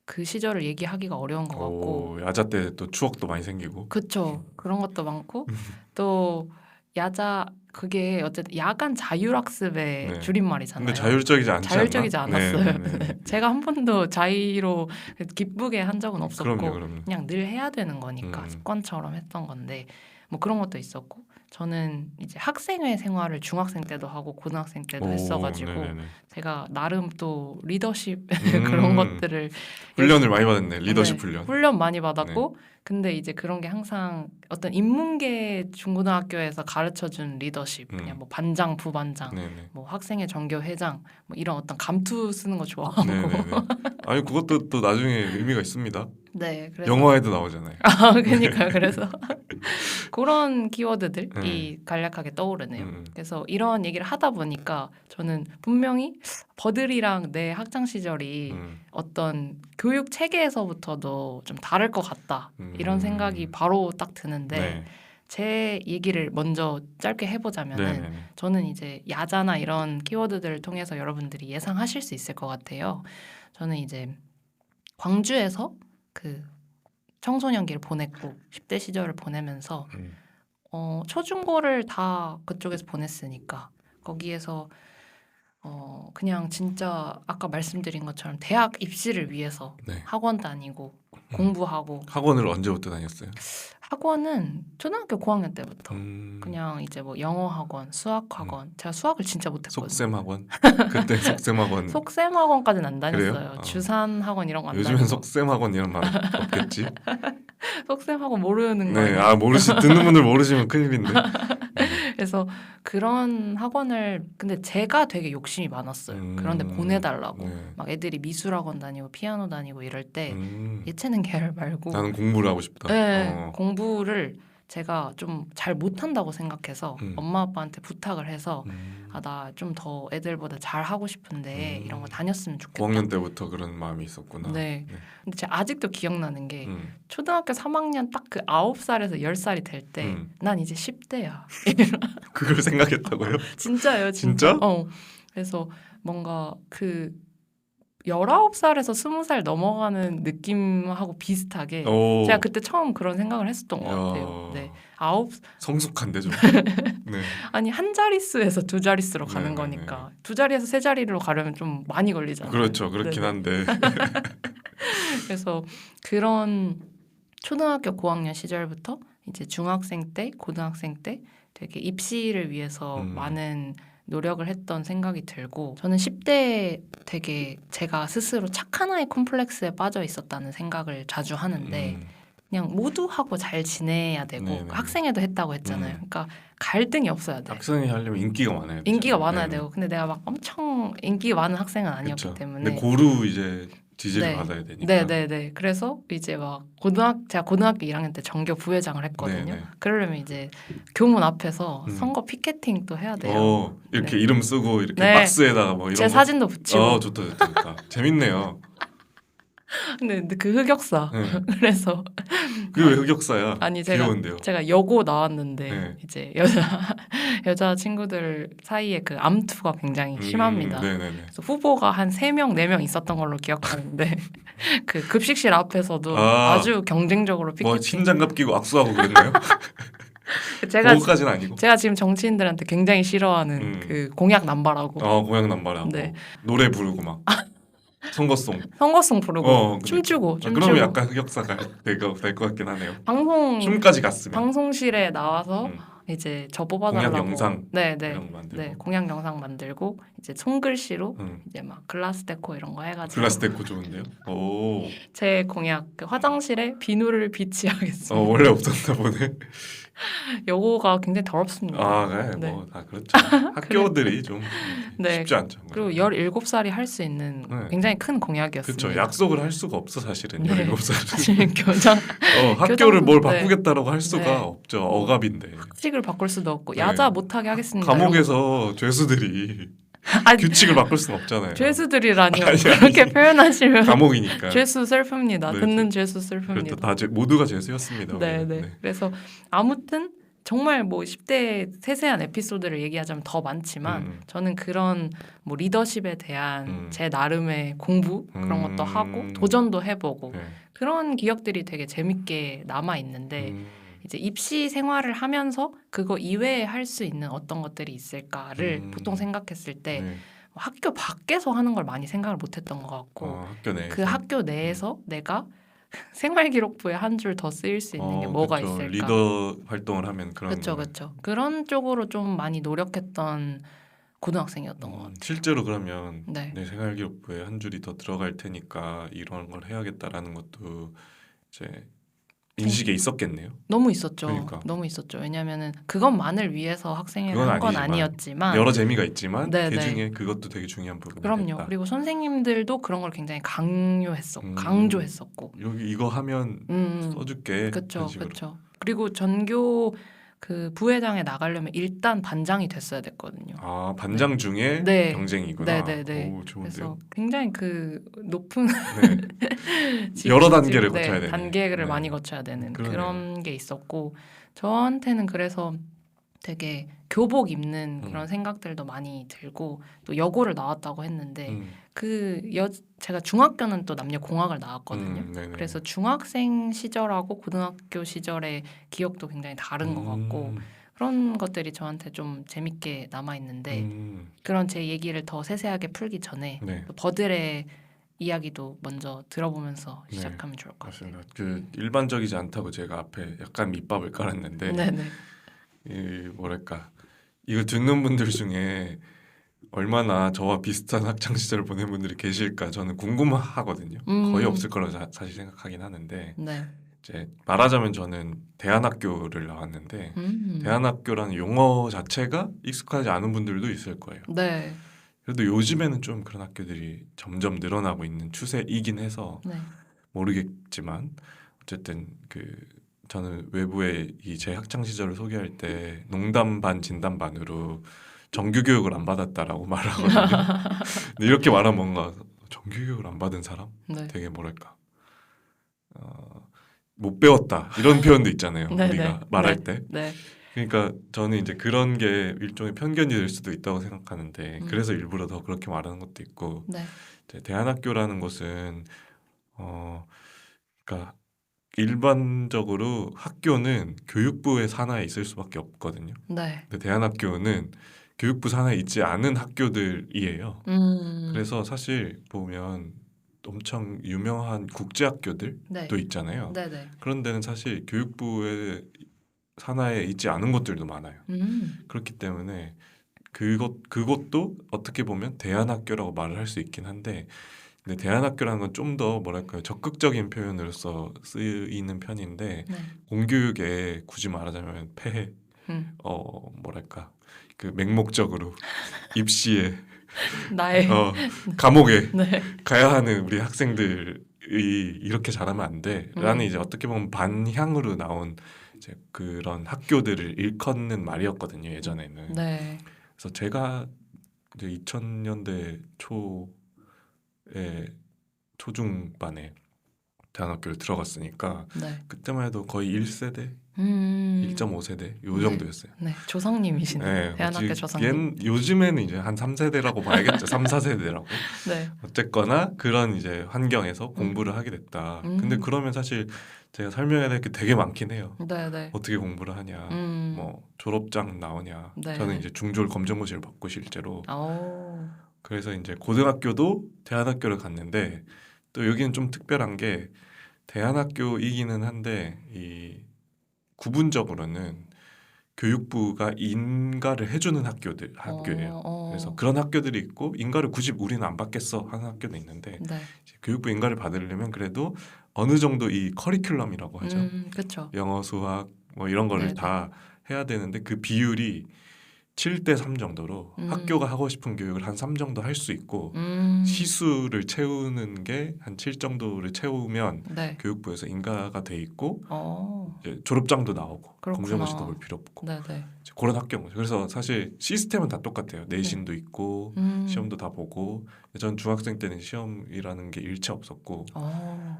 [SPEAKER 1] 그 시절을 얘기하기가 어려운 것 같고
[SPEAKER 2] 야자 때 또 추억도 많이 생기고
[SPEAKER 1] 그쵸. 그런 것도 많고 또 야자 그게 어쨌든 야간 자율학습의
[SPEAKER 2] 네.
[SPEAKER 1] 줄임말이잖아요.
[SPEAKER 2] 근데 자율적이지 않지
[SPEAKER 1] 자율적이지
[SPEAKER 2] 않나?
[SPEAKER 1] 않았어요.
[SPEAKER 2] 네.
[SPEAKER 1] 제가 한 번도 자의로 기쁘게 한 적은 없었고
[SPEAKER 2] 그럼요.
[SPEAKER 1] 그냥 늘 해야 되는 거니까 습관처럼 했던 건데 뭐 그런 것도 있었고 저는 이제 학생회 생활을 중학생 때도 하고 고등학생 때도 했어가지고
[SPEAKER 2] 네네네.
[SPEAKER 1] 제가 나름 또 리더십 그런 것들을
[SPEAKER 2] 훈련을 많이 받았네. 리더십
[SPEAKER 1] 네,
[SPEAKER 2] 훈련.
[SPEAKER 1] 훈련 많이 받았고 근데 이제 그런 게 항상 어떤 인문계 중고등학교에서 가르쳐준 리더십 그냥 뭐 반장, 부반장,
[SPEAKER 2] 네네.
[SPEAKER 1] 뭐 학생회 정교 회장 뭐 이런 어떤 감투 쓰는 거 좋아하고
[SPEAKER 2] 네네네. 아니 그것도 또 나중에 의미가 있습니다.
[SPEAKER 1] 네, 그래서
[SPEAKER 2] 영화에도 나오잖아요.
[SPEAKER 1] 그러니까요. 그래서 그런 키워드들이 간략하게 떠오르네요. 그래서 이런 얘기를 하다 보니까 저는 분명히 버들이랑 내 학창 시절이 어떤 교육 체계에서부터도 좀 다를 것 같다. 이런 생각이 바로 딱 드는데
[SPEAKER 2] 네.
[SPEAKER 1] 제 얘기를 먼저 짧게 해보자면은
[SPEAKER 2] 네네네.
[SPEAKER 1] 저는 이제 야자나 이런 키워드들을 통해서 여러분들이 예상하실 수 있을 것 같아요. 저는 이제 광주에서 그 청소년기를 보냈고 10대 시절을 보내면서 초중고를 다 그쪽에서 보냈으니까 거기에서 그냥 진짜 아까 말씀드린 것처럼 대학 입시를 위해서
[SPEAKER 2] 네.
[SPEAKER 1] 학원 다니고 공부하고
[SPEAKER 2] 학원을 언제부터 다녔어요?
[SPEAKER 1] 학원은 초등학교 고학년 때부터 그냥 이제 뭐 영어 학원, 수학 학원 제가 수학을 진짜 못했거든요.
[SPEAKER 2] 속셈 학원? 그때 속셈 학원
[SPEAKER 1] 속셈 학원까지는 안 다녔어요.
[SPEAKER 2] 그래요?
[SPEAKER 1] 주산 학원 이런 거 안 다니고
[SPEAKER 2] 요즘엔 속셈 학원 이런 말 없겠지?
[SPEAKER 1] 속셈 학원 모르는
[SPEAKER 2] 네,
[SPEAKER 1] 거예요.
[SPEAKER 2] 듣는 분들 모르시면 큰일인데.
[SPEAKER 1] 그래서 그런 학원을 근데 제가 되게 욕심이 많았어요. 그런데 보내달라고
[SPEAKER 2] 네.
[SPEAKER 1] 막 애들이 미술학원 다니고 피아노 다니고 이럴 때 예체능 계열 말고
[SPEAKER 2] 나는 공부를 하고 싶다.
[SPEAKER 1] 네, 공부를 제가 좀 잘 못한다고 생각해서 엄마 아빠한테 부탁을 해서 나 좀 더 애들보다 잘 하고 싶은데 이런 거 다녔으면 좋겠다.
[SPEAKER 2] 5학년 때부터 그런 마음이 있었구나.
[SPEAKER 1] 네. 근데 제가 아직도 기억나는 게 초등학교 3학년 딱 그 9살에서 10살이 될 때 난 이제 10대야.
[SPEAKER 2] 그걸 생각했다고요?
[SPEAKER 1] 진짜예요,
[SPEAKER 2] 진짜?
[SPEAKER 1] 그래서 뭔가 그 19살에서 20살 넘어가는 느낌하고 비슷하게 제가 그때 처음 그런 생각을 했었던 것 같아요. 네.
[SPEAKER 2] 성숙한데 좀. 네.
[SPEAKER 1] 아니 한 자릿수에서 두 자릿수로 가는
[SPEAKER 2] 네네네.
[SPEAKER 1] 거니까 두 자리에서 세 자리로 가려면 좀 많이 걸리잖아요.
[SPEAKER 2] 그렇죠. 그렇긴
[SPEAKER 1] 네네.
[SPEAKER 2] 한데.
[SPEAKER 1] 그래서 그런 초등학교 고학년 시절부터 이제 중학생 때, 고등학생 때 되게 입시를 위해서 많은 노력을 했던 생각이 들고 저는 10대에 되게 제가 스스로 착한 아이 콤플렉스에 빠져 있었다는 생각을 자주 하는데 그냥 모두하고 잘 지내야 되고
[SPEAKER 2] 네네네.
[SPEAKER 1] 학생회도 했다고 했잖아요. 그러니까 갈등이 없어야 돼.
[SPEAKER 2] 학생이 하려면 인기가 많아야 돼.
[SPEAKER 1] 인기가 많아야 되고 근데 내가 막 엄청 인기 많은 학생은 아니었기
[SPEAKER 2] 그쵸.
[SPEAKER 1] 때문에
[SPEAKER 2] 근데 고루 이제 지지를
[SPEAKER 1] 네.
[SPEAKER 2] 받아야 되니까.
[SPEAKER 1] 네네네. 그래서 이제 막 제가 고등학교 1학년 때 전교 부회장을 했거든요.
[SPEAKER 2] 네네.
[SPEAKER 1] 그러려면 이제 교문 앞에서 선거 피켓팅도 해야 돼요.
[SPEAKER 2] 이렇게
[SPEAKER 1] 네.
[SPEAKER 2] 이름 쓰고 이렇게
[SPEAKER 1] 네.
[SPEAKER 2] 박스에다 뭐 이런
[SPEAKER 1] 제
[SPEAKER 2] 거.
[SPEAKER 1] 사진도 붙이고.
[SPEAKER 2] 좋다. 재밌네요.
[SPEAKER 1] 근데 그 흑역사.
[SPEAKER 2] 네.
[SPEAKER 1] 그래서
[SPEAKER 2] 그게 왜 흑역사야?
[SPEAKER 1] 아니
[SPEAKER 2] 귀여운데요.
[SPEAKER 1] 제가 여고 나왔는데
[SPEAKER 2] 네.
[SPEAKER 1] 이제 여자 친구들 사이에 그 암투가 굉장히 심합니다.
[SPEAKER 2] 네네네.
[SPEAKER 1] 그래서 후보가 한 3명, 4명 있었던 걸로 기억하는데 그 급식실 앞에서도 아주 경쟁적으로 피켓팅.
[SPEAKER 2] 뭐 심장갑 끼고 악수하고 그랬나요? 그거까지는 아니고.
[SPEAKER 1] 제가 지금 정치인들한테 굉장히 싫어하는 그 공약 남발하고.
[SPEAKER 2] 공약 남발하고.
[SPEAKER 1] 네.
[SPEAKER 2] 노래 부르고 막.
[SPEAKER 1] 선거송 부르고 춤추고.
[SPEAKER 2] 그러면 약간 흑역사가 될 것 같긴 하네요. 춤까지 갔으면.
[SPEAKER 1] 방송실에 나와서 이제 저 뽑아달라고.
[SPEAKER 2] 공약 영상.
[SPEAKER 1] 네.
[SPEAKER 2] 만들고.
[SPEAKER 1] 공약 영상 만들고 이제 손글씨로 이제 막 글라스 데코 이런 거 해가지고.
[SPEAKER 2] 글라스 데코 좋은데요? 오.
[SPEAKER 1] 제 공약 그 화장실에 비누를 비치하겠습니다.
[SPEAKER 2] 원래 없었나 보네.
[SPEAKER 1] 요거가 굉장히 더럽습니다.
[SPEAKER 2] 그래.
[SPEAKER 1] 네.
[SPEAKER 2] 뭐 다 그렇죠. 학교들이 좀 쉽지 않죠.
[SPEAKER 1] 그리고 17살이 할 수 있는 굉장히 큰 공약이었습니다.
[SPEAKER 2] 그렇죠. 약속을 할 수가 없어 사실은.
[SPEAKER 1] 네.
[SPEAKER 2] 17살은.
[SPEAKER 1] 사실 교장
[SPEAKER 2] 학교를 뭘 바꾸겠다라고 할 수가 없죠. 억압인데.
[SPEAKER 1] 학칙을 바꿀 수도 없고 야자 못하게 하겠습니다.
[SPEAKER 2] 감옥에서 죄수들이 규칙을 바꿀 수는 없잖아요.
[SPEAKER 1] 죄수들이라니요. 그렇게 표현하시면
[SPEAKER 2] 감옥이니까.
[SPEAKER 1] 죄수 슬픕니다.
[SPEAKER 2] 네,
[SPEAKER 1] 듣는 죄수 슬픕니다.
[SPEAKER 2] 그렇죠. 다 모두가 죄수였습니다.
[SPEAKER 1] 네. 그래서 아무튼 정말 뭐 10대 세세한 에피소드를 얘기하자면 더 많지만 저는 그런 뭐 리더십에 대한 제 나름의 공부 그런 것도 하고 도전도 해보고 그런 기억들이 되게 재밌게 남아 있는데 이제 입시 생활을 하면서 그거 이외에 할 수 있는 어떤 것들이 있을까를 보통 생각했을 때 학교 밖에서 하는 걸 많이 생각을 못했던 것 같고
[SPEAKER 2] 학교 내에서.
[SPEAKER 1] 그 학교 내에서 내가 생활기록부에 한 줄 더 쓰일 수 있는 게 뭐가
[SPEAKER 2] 그쵸.
[SPEAKER 1] 있을까?
[SPEAKER 2] 리더 활동을 하면 그런
[SPEAKER 1] 그렇죠. 그런 쪽으로 좀 많이 노력했던 고등학생이었던 것 같아요.
[SPEAKER 2] 실제로 그러면
[SPEAKER 1] 네.
[SPEAKER 2] 내 생활기록부에 한 줄이 더 들어갈 테니까 이런 걸 해야겠다라는 것도 이제 인식에 있었겠네요.
[SPEAKER 1] 너무 있었죠.
[SPEAKER 2] 그러니까.
[SPEAKER 1] 너무 있었죠. 왜냐하면은 그것만을 위해서 학생회를 한 건 아니었지만
[SPEAKER 2] 여러 재미가 있지만
[SPEAKER 1] 네.
[SPEAKER 2] 그중에 그것도 되게 중요한 부분이겠다.
[SPEAKER 1] 그럼요. 그리고 선생님들도 그런 걸 굉장히 강조했었고
[SPEAKER 2] 여기 이거 하면 써줄게.
[SPEAKER 1] 그렇죠. 그리고 전교 그 부회장에 나가려면 일단 반장이 됐어야 됐거든요.
[SPEAKER 2] 반장 중에 경쟁이구나. 오, 좋은데요.
[SPEAKER 1] 그래서 굉장히 그 높은
[SPEAKER 2] 여러 단계를 거쳐야 되는
[SPEAKER 1] 단계를 많이 거쳐야 되는 그런 게 있었고 저한테는 그래서 되게 교복 입는 그런 생각들도 많이 들고 또 여고를 나왔다고 했는데 제가 중학교는 또 남녀 공학을 나왔거든요. 그래서 중학생 시절하고 고등학교 시절의 기억도 굉장히 다른 것 같고 그런 것들이 저한테 좀 재밌게 남아 있는데 그런 제 얘기를 더 세세하게 풀기 전에 버들의 이야기도 먼저 들어보면서 시작하면 좋을 것 같아요.
[SPEAKER 2] 그 일반적이지 않다고 제가 앞에 약간 밑밥을 깔았는데 뭐랄까 이거 듣는 분들 중에 얼마나 저와 비슷한 학창 시절을 보낸 분들이 계실까 저는 궁금하거든요. 거의 없을 거라고 사실 생각하긴 하는데 이제 말하자면 저는 대안학교를 나왔는데 대안학교라는 용어 자체가 익숙하지 않은 분들도 있을 거예요. 그래도 요즘에는 좀 그런 학교들이 점점 늘어나고 있는 추세이긴 해서 모르겠지만 어쨌든 그 저는 외부에 이 제 학창 시절을 소개할 때 농담 반 진담 반으로 정규 교육을 안 받았다라고 말을 하거든요. 근데 이렇게 말하면 뭔가 정규 교육을 안 받은 사람?
[SPEAKER 1] 네.
[SPEAKER 2] 되게 뭐랄까 못 배웠다 이런 표현도 있잖아요.
[SPEAKER 1] 네,
[SPEAKER 2] 우리가
[SPEAKER 1] 네,
[SPEAKER 2] 말할
[SPEAKER 1] 네,
[SPEAKER 2] 때.
[SPEAKER 1] 네.
[SPEAKER 2] 그러니까 저는 이제 그런 게 일종의 편견이 될 수도 있다고 생각하는데 그래서 일부러 더 그렇게 말하는 것도 있고
[SPEAKER 1] 네.
[SPEAKER 2] 이제 대안학교라는 곳은 그러니까 일반적으로 학교는 교육부의 산하에 있을 수밖에 없거든요.
[SPEAKER 1] 네.
[SPEAKER 2] 근데 대안학교는 교육부 산하에 있지 않은 학교들이에요. 그래서 사실 보면 엄청 유명한 국제학교들도
[SPEAKER 1] 네.
[SPEAKER 2] 있잖아요.
[SPEAKER 1] 네, 네.
[SPEAKER 2] 그런 데는 사실 교육부의 산하에 있지 않은 곳들도 많아요. 그렇기 때문에 그것도 어떻게 보면 대안학교라고 말을 할 수 있긴 한데 근데 대안학교라는 건 좀 더 뭐랄까요 적극적인 표현으로서 쓰이는 편인데
[SPEAKER 1] 네.
[SPEAKER 2] 공교육에 굳이 말하자면 폐해 뭐랄까 그 맹목적으로 입시에
[SPEAKER 1] 나의
[SPEAKER 2] 감옥에
[SPEAKER 1] 네.
[SPEAKER 2] 가야 하는 우리 학생들이 이렇게 잘하면 안 돼라는 이제 어떻게 보면 반향으로 나온 이제 그런 학교들을 일컫는 말이었거든요 예전에는.
[SPEAKER 1] 네.
[SPEAKER 2] 그래서 제가 이제 2000년대 초에 초중반에 대안학교를 들어갔으니까
[SPEAKER 1] 네.
[SPEAKER 2] 그때만 해도 거의 1세대, 1.5세대 요
[SPEAKER 1] 네.
[SPEAKER 2] 정도였어요.
[SPEAKER 1] 네. 조상님이시네요.
[SPEAKER 2] 네,
[SPEAKER 1] 대안학교 조상님.
[SPEAKER 2] 요즘에는 이제 한 3세대라고 봐야겠죠. 3, 4세대라고.
[SPEAKER 1] 네.
[SPEAKER 2] 어쨌거나 그런 이제 환경에서 공부를 하게 됐다. 근데 그러면 사실 제가 설명해야 될 게 되게 많긴 해요.
[SPEAKER 1] 네, 네.
[SPEAKER 2] 어떻게 공부를 하냐, 뭐 졸업장 나오냐.
[SPEAKER 1] 네.
[SPEAKER 2] 저는 이제 중졸 검정고시를 받고 실제로.
[SPEAKER 1] 오.
[SPEAKER 2] 그래서 이제 고등학교도 대안학교를 갔는데 또 여기는 좀 특별한 게 대안학교이기는 한데 이 구분적으로는 교육부가 인가를 해주는 학교예요. 그래서 그런 학교들이 있고 인가를 굳이 우리는 안 받겠어 하는 학교도 있는데
[SPEAKER 1] 네.
[SPEAKER 2] 이제 교육부 인가를 받으려면 그래도 어느 정도 이 커리큘럼이라고 하죠.
[SPEAKER 1] 그렇죠.
[SPEAKER 2] 영어, 수학 뭐 이런 거를
[SPEAKER 1] 네네.
[SPEAKER 2] 다 해야 되는데 그 비율이 7대 3 정도로 학교가 하고 싶은 교육을 한 3 정도 할 수 있고 시수를 채우는 게 한 7 정도를 채우면
[SPEAKER 1] 네.
[SPEAKER 2] 교육부에서 인가가 돼 있고
[SPEAKER 1] 어.
[SPEAKER 2] 이제 졸업장도 나오고
[SPEAKER 1] 그렇구나.
[SPEAKER 2] 검정고시도 볼 필요 없고
[SPEAKER 1] 네네.
[SPEAKER 2] 이제 그런 학교인 거죠. 그래서 사실 시스템은 다 똑같아요. 내신도 있고 시험도 다 보고 전 중학생 때는 시험이라는 게 일체 없었고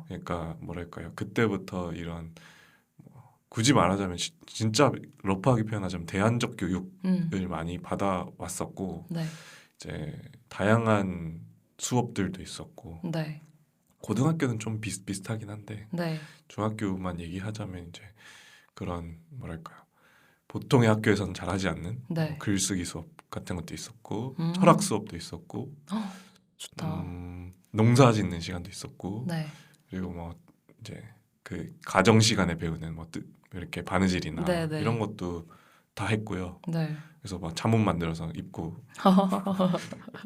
[SPEAKER 2] 그러니까 뭐랄까요 그때부터 이런 굳이 말하자면 진짜 러프하게 표현하자면 대안적 교육을 많이 받아왔었고
[SPEAKER 1] 네.
[SPEAKER 2] 이제 다양한 수업들도 있었고
[SPEAKER 1] 네.
[SPEAKER 2] 고등학교는 좀 비슷비슷하긴 한데
[SPEAKER 1] 네.
[SPEAKER 2] 중학교만 얘기하자면 이제 그런 뭐랄까요 보통의 학교에서는 잘하지 않는
[SPEAKER 1] 네.
[SPEAKER 2] 뭐 글쓰기 수업 같은 것도 있었고
[SPEAKER 1] 음.
[SPEAKER 2] 철학 수업도 있었고
[SPEAKER 1] 좋다.
[SPEAKER 2] 농사 짓는 시간도 있었고
[SPEAKER 1] 네.
[SPEAKER 2] 그리고 뭐 이제 그 가정 시간에 배우는 뭐 이렇게 바느질이나
[SPEAKER 1] 네네.
[SPEAKER 2] 이런 것도 다 했고요.
[SPEAKER 1] 네.
[SPEAKER 2] 그래서 막 잠옷 만들어서 입고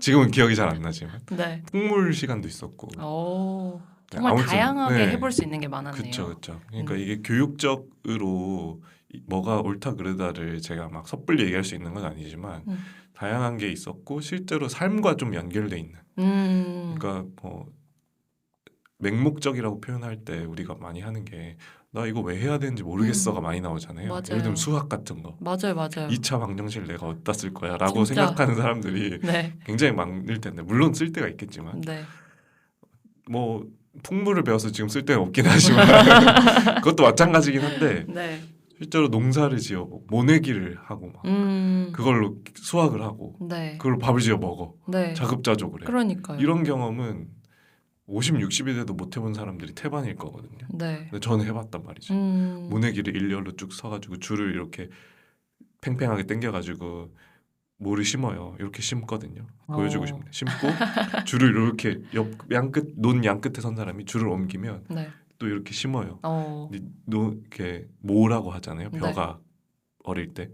[SPEAKER 2] 지금은 기억이 잘 안 나지만
[SPEAKER 1] 네.
[SPEAKER 2] 풍물 시간도 있었고
[SPEAKER 1] 오.
[SPEAKER 2] 네,
[SPEAKER 1] 정말
[SPEAKER 2] 아무튼,
[SPEAKER 1] 다양하게
[SPEAKER 2] 네.
[SPEAKER 1] 해볼 수 있는 게 많았네요.
[SPEAKER 2] 그렇죠, 그렇죠. 그러니까 이게 교육적으로 뭐가 옳다 그르다를 제가 막 섣불리 얘기할 수 있는 건 아니지만 다양한 게 있었고 실제로 삶과 좀 연결돼 있는. 그러니까 뭐 맹목적이라고 표현할 때 우리가 많이 하는 게 나 이거 왜 해야 되는지 모르겠어가 많이 나오잖아요.
[SPEAKER 1] 맞아요.
[SPEAKER 2] 예를 들면 수학 같은 거.
[SPEAKER 1] 맞아요, 맞아요.
[SPEAKER 2] 2차 방정식 내가 어디다 쓸 거야 라고
[SPEAKER 1] 진짜.
[SPEAKER 2] 생각하는 사람들이
[SPEAKER 1] 네.
[SPEAKER 2] 굉장히 많을 텐데 물론 쓸 때가 있겠지만
[SPEAKER 1] 네.
[SPEAKER 2] 뭐 풍물을 배워서 지금 쓸 데는 없긴 하지만 그것도 마찬가지긴 한데
[SPEAKER 1] 네.
[SPEAKER 2] 실제로 농사를 지어보고 모내기를 하고 막 그걸로 수확을 하고
[SPEAKER 1] 네.
[SPEAKER 2] 그걸로 밥을 지어 먹어.
[SPEAKER 1] 네.
[SPEAKER 2] 자급자족을 해.
[SPEAKER 1] 그러니까요.
[SPEAKER 2] 이런 경험은 50, 60이 돼도 못 해본 사람들이 태반일 거거든요.
[SPEAKER 1] 네.
[SPEAKER 2] 근데 저는 해봤단 말이죠. 모내기를 일렬로 쭉 서가지고 줄을 이렇게 팽팽하게 당겨가지고 모를 심어요. 이렇게 심거든요. 보여주고 싶네. 심고 줄을 이렇게 논 양끝에 선 사람이 줄을 옮기면
[SPEAKER 1] 네.
[SPEAKER 2] 또 이렇게 심어요. 이렇게 모라고 하잖아요. 벼가 어릴 때.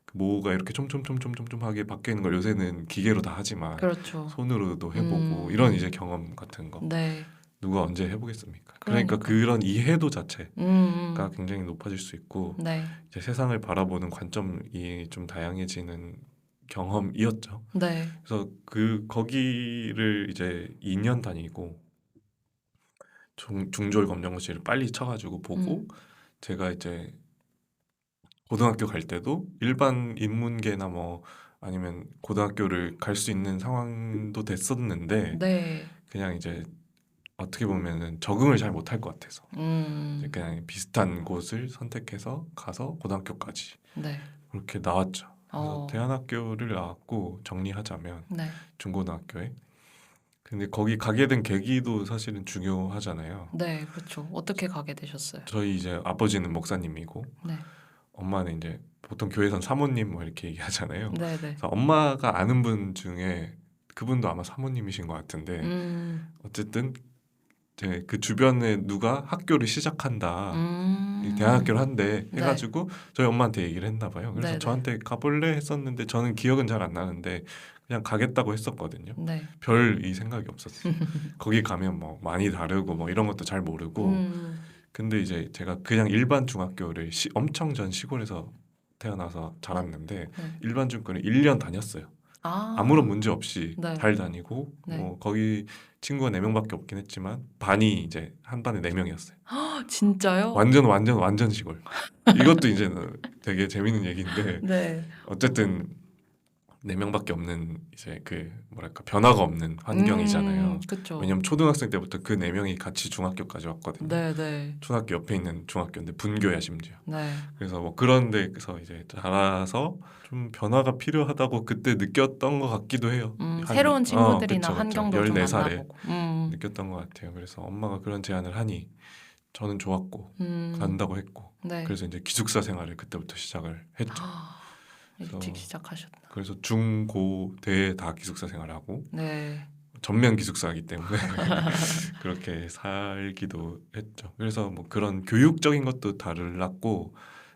[SPEAKER 2] 그 모가 이렇게 촘촘하게 박혀 있는 걸 요새는 기계로 다 하지만
[SPEAKER 1] 그렇죠.
[SPEAKER 2] 손으로도 해보고 이런 이제 경험 같은 거
[SPEAKER 1] 네.
[SPEAKER 2] 누가 언제 해보겠습니까? 그러니까 그런 이해도 자체가 굉장히 높아질 수 있고
[SPEAKER 1] 네.
[SPEAKER 2] 이제 세상을 바라보는 관점이 좀 다양해지는 경험이었죠.
[SPEAKER 1] 네.
[SPEAKER 2] 그래서 거기를 이제 2년 다니고 중졸 검정고시를 빨리 쳐가지고 보고 제가 이제 고등학교 갈 때도 일반 인문계나 뭐 아니면 고등학교를 갈 수 있는 상황도 됐었는데
[SPEAKER 1] 네.
[SPEAKER 2] 그냥 이제 어떻게 보면은 적응을 잘 못할 것 같아서 이제 그냥 비슷한 곳을 선택해서 가서 고등학교까지
[SPEAKER 1] 네.
[SPEAKER 2] 그렇게 나왔죠. 그래서
[SPEAKER 1] 어.
[SPEAKER 2] 대안학교를 나왔고 정리하자면
[SPEAKER 1] 네.
[SPEAKER 2] 중고등학교에. 근데 거기 가게 된 계기도 사실은 중요하잖아요.
[SPEAKER 1] 네, 그렇죠. 어떻게 가게 되셨어요?
[SPEAKER 2] 저희 이제 아버지는 목사님이고
[SPEAKER 1] 네.
[SPEAKER 2] 엄마는 이제 보통 교회에선 사모님 뭐 이렇게 얘기하잖아요.
[SPEAKER 1] 네, 네.
[SPEAKER 2] 그래서 엄마가 아는 분 중에 그분도 아마 사모님이신 것 같은데 어쨌든 이제 그 주변에 누가 학교를 시작한다, 이 대안학교를 한대
[SPEAKER 1] 네.
[SPEAKER 2] 해가지고 저희 엄마한테 얘기를 했나 봐요. 그래서
[SPEAKER 1] 네, 네.
[SPEAKER 2] 저한테 가볼래 했었는데 저는 기억은 잘 안 나는데 그냥 가겠다고 했었거든요.
[SPEAKER 1] 네.
[SPEAKER 2] 별 이 생각이 없었어요. 거기 가면 뭐 많이 다르고 뭐 이런 것도 잘 모르고 근데 이제 제가 그냥 일반 중학교를 엄청 전 시골에서 태어나서 자랐는데
[SPEAKER 1] 네.
[SPEAKER 2] 일반 중학교를 1년 다녔어요.
[SPEAKER 1] 아.
[SPEAKER 2] 아무런 문제 없이
[SPEAKER 1] 네.
[SPEAKER 2] 잘 다니고
[SPEAKER 1] 네.
[SPEAKER 2] 뭐 거기 친구가 4명밖에 없긴 했지만 반이 이제 한 반에 4명이었어요.
[SPEAKER 1] 진짜요?
[SPEAKER 2] 완전 시골. 이것도 이제 되게 재밌는 얘기인데
[SPEAKER 1] 네.
[SPEAKER 2] 어쨌든 4명밖에 없는 이제 그 뭐랄까 변화가 없는 환경이잖아요.
[SPEAKER 1] 그쵸.
[SPEAKER 2] 왜냐면 초등학생 때부터 그 4명이 같이 중학교까지 왔거든요.
[SPEAKER 1] 네, 네.
[SPEAKER 2] 초등학교 옆에 있는 중학교인데 분교야 심지어.
[SPEAKER 1] 네.
[SPEAKER 2] 그래서 뭐 그런 데서 이제 자라서 좀 변화가 필요하다고 그때 느꼈던 것 같기도 해요.
[SPEAKER 1] 새로운 친구들이나
[SPEAKER 2] 그쵸.
[SPEAKER 1] 환경도 좀
[SPEAKER 2] 14살에
[SPEAKER 1] 만나보고.
[SPEAKER 2] 느꼈던 것 같아요. 그래서 엄마가 그런 제안을 하니 저는 좋았고 간다고 했고
[SPEAKER 1] 네.
[SPEAKER 2] 그래서 이제 기숙사 생활을 그때부터 시작을 했죠.
[SPEAKER 1] 일찍
[SPEAKER 2] 그래서
[SPEAKER 1] 시작하셨다.
[SPEAKER 2] 그래서 중, 고, 대 다 기숙사 생활하고
[SPEAKER 1] 네.
[SPEAKER 2] 전면 기숙사이기 때문에 그렇게 살기도 했죠. 그래서 뭐 그런 교육적인 것도 달랐고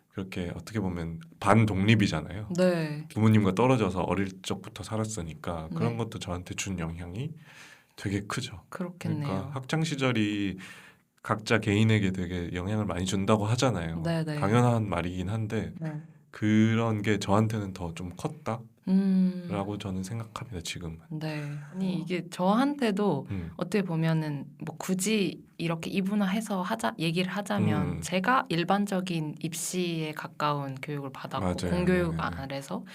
[SPEAKER 2] 그렇게 어떻게 보면 반독립이잖아요.
[SPEAKER 1] 네.
[SPEAKER 2] 부모님과 떨어져서 어릴 적부터 살았으니까 그런
[SPEAKER 1] 네.
[SPEAKER 2] 것도 저한테 준 영향이 되게 크죠.
[SPEAKER 1] 그렇겠네요.
[SPEAKER 2] 그러니까 학창 시절이 각자 개인에게 되게 영향을 많이 준다고 하잖아요.
[SPEAKER 1] 네네.
[SPEAKER 2] 당연한 말이긴 한데
[SPEAKER 1] 네.
[SPEAKER 2] 그런 게 저한테는 더 좀 컸다라고
[SPEAKER 1] 음.
[SPEAKER 2] 저는 생각합니다. 지금은.
[SPEAKER 1] 네. 아니 이게 저한테도 어떻게 보면은 뭐 굳이 이렇게 이분화해서 얘기를 하자면 제가 일반적인 입시에 가까운 교육을 받았고
[SPEAKER 2] 맞아요.
[SPEAKER 1] 공교육
[SPEAKER 2] 네네네.
[SPEAKER 1] 아래서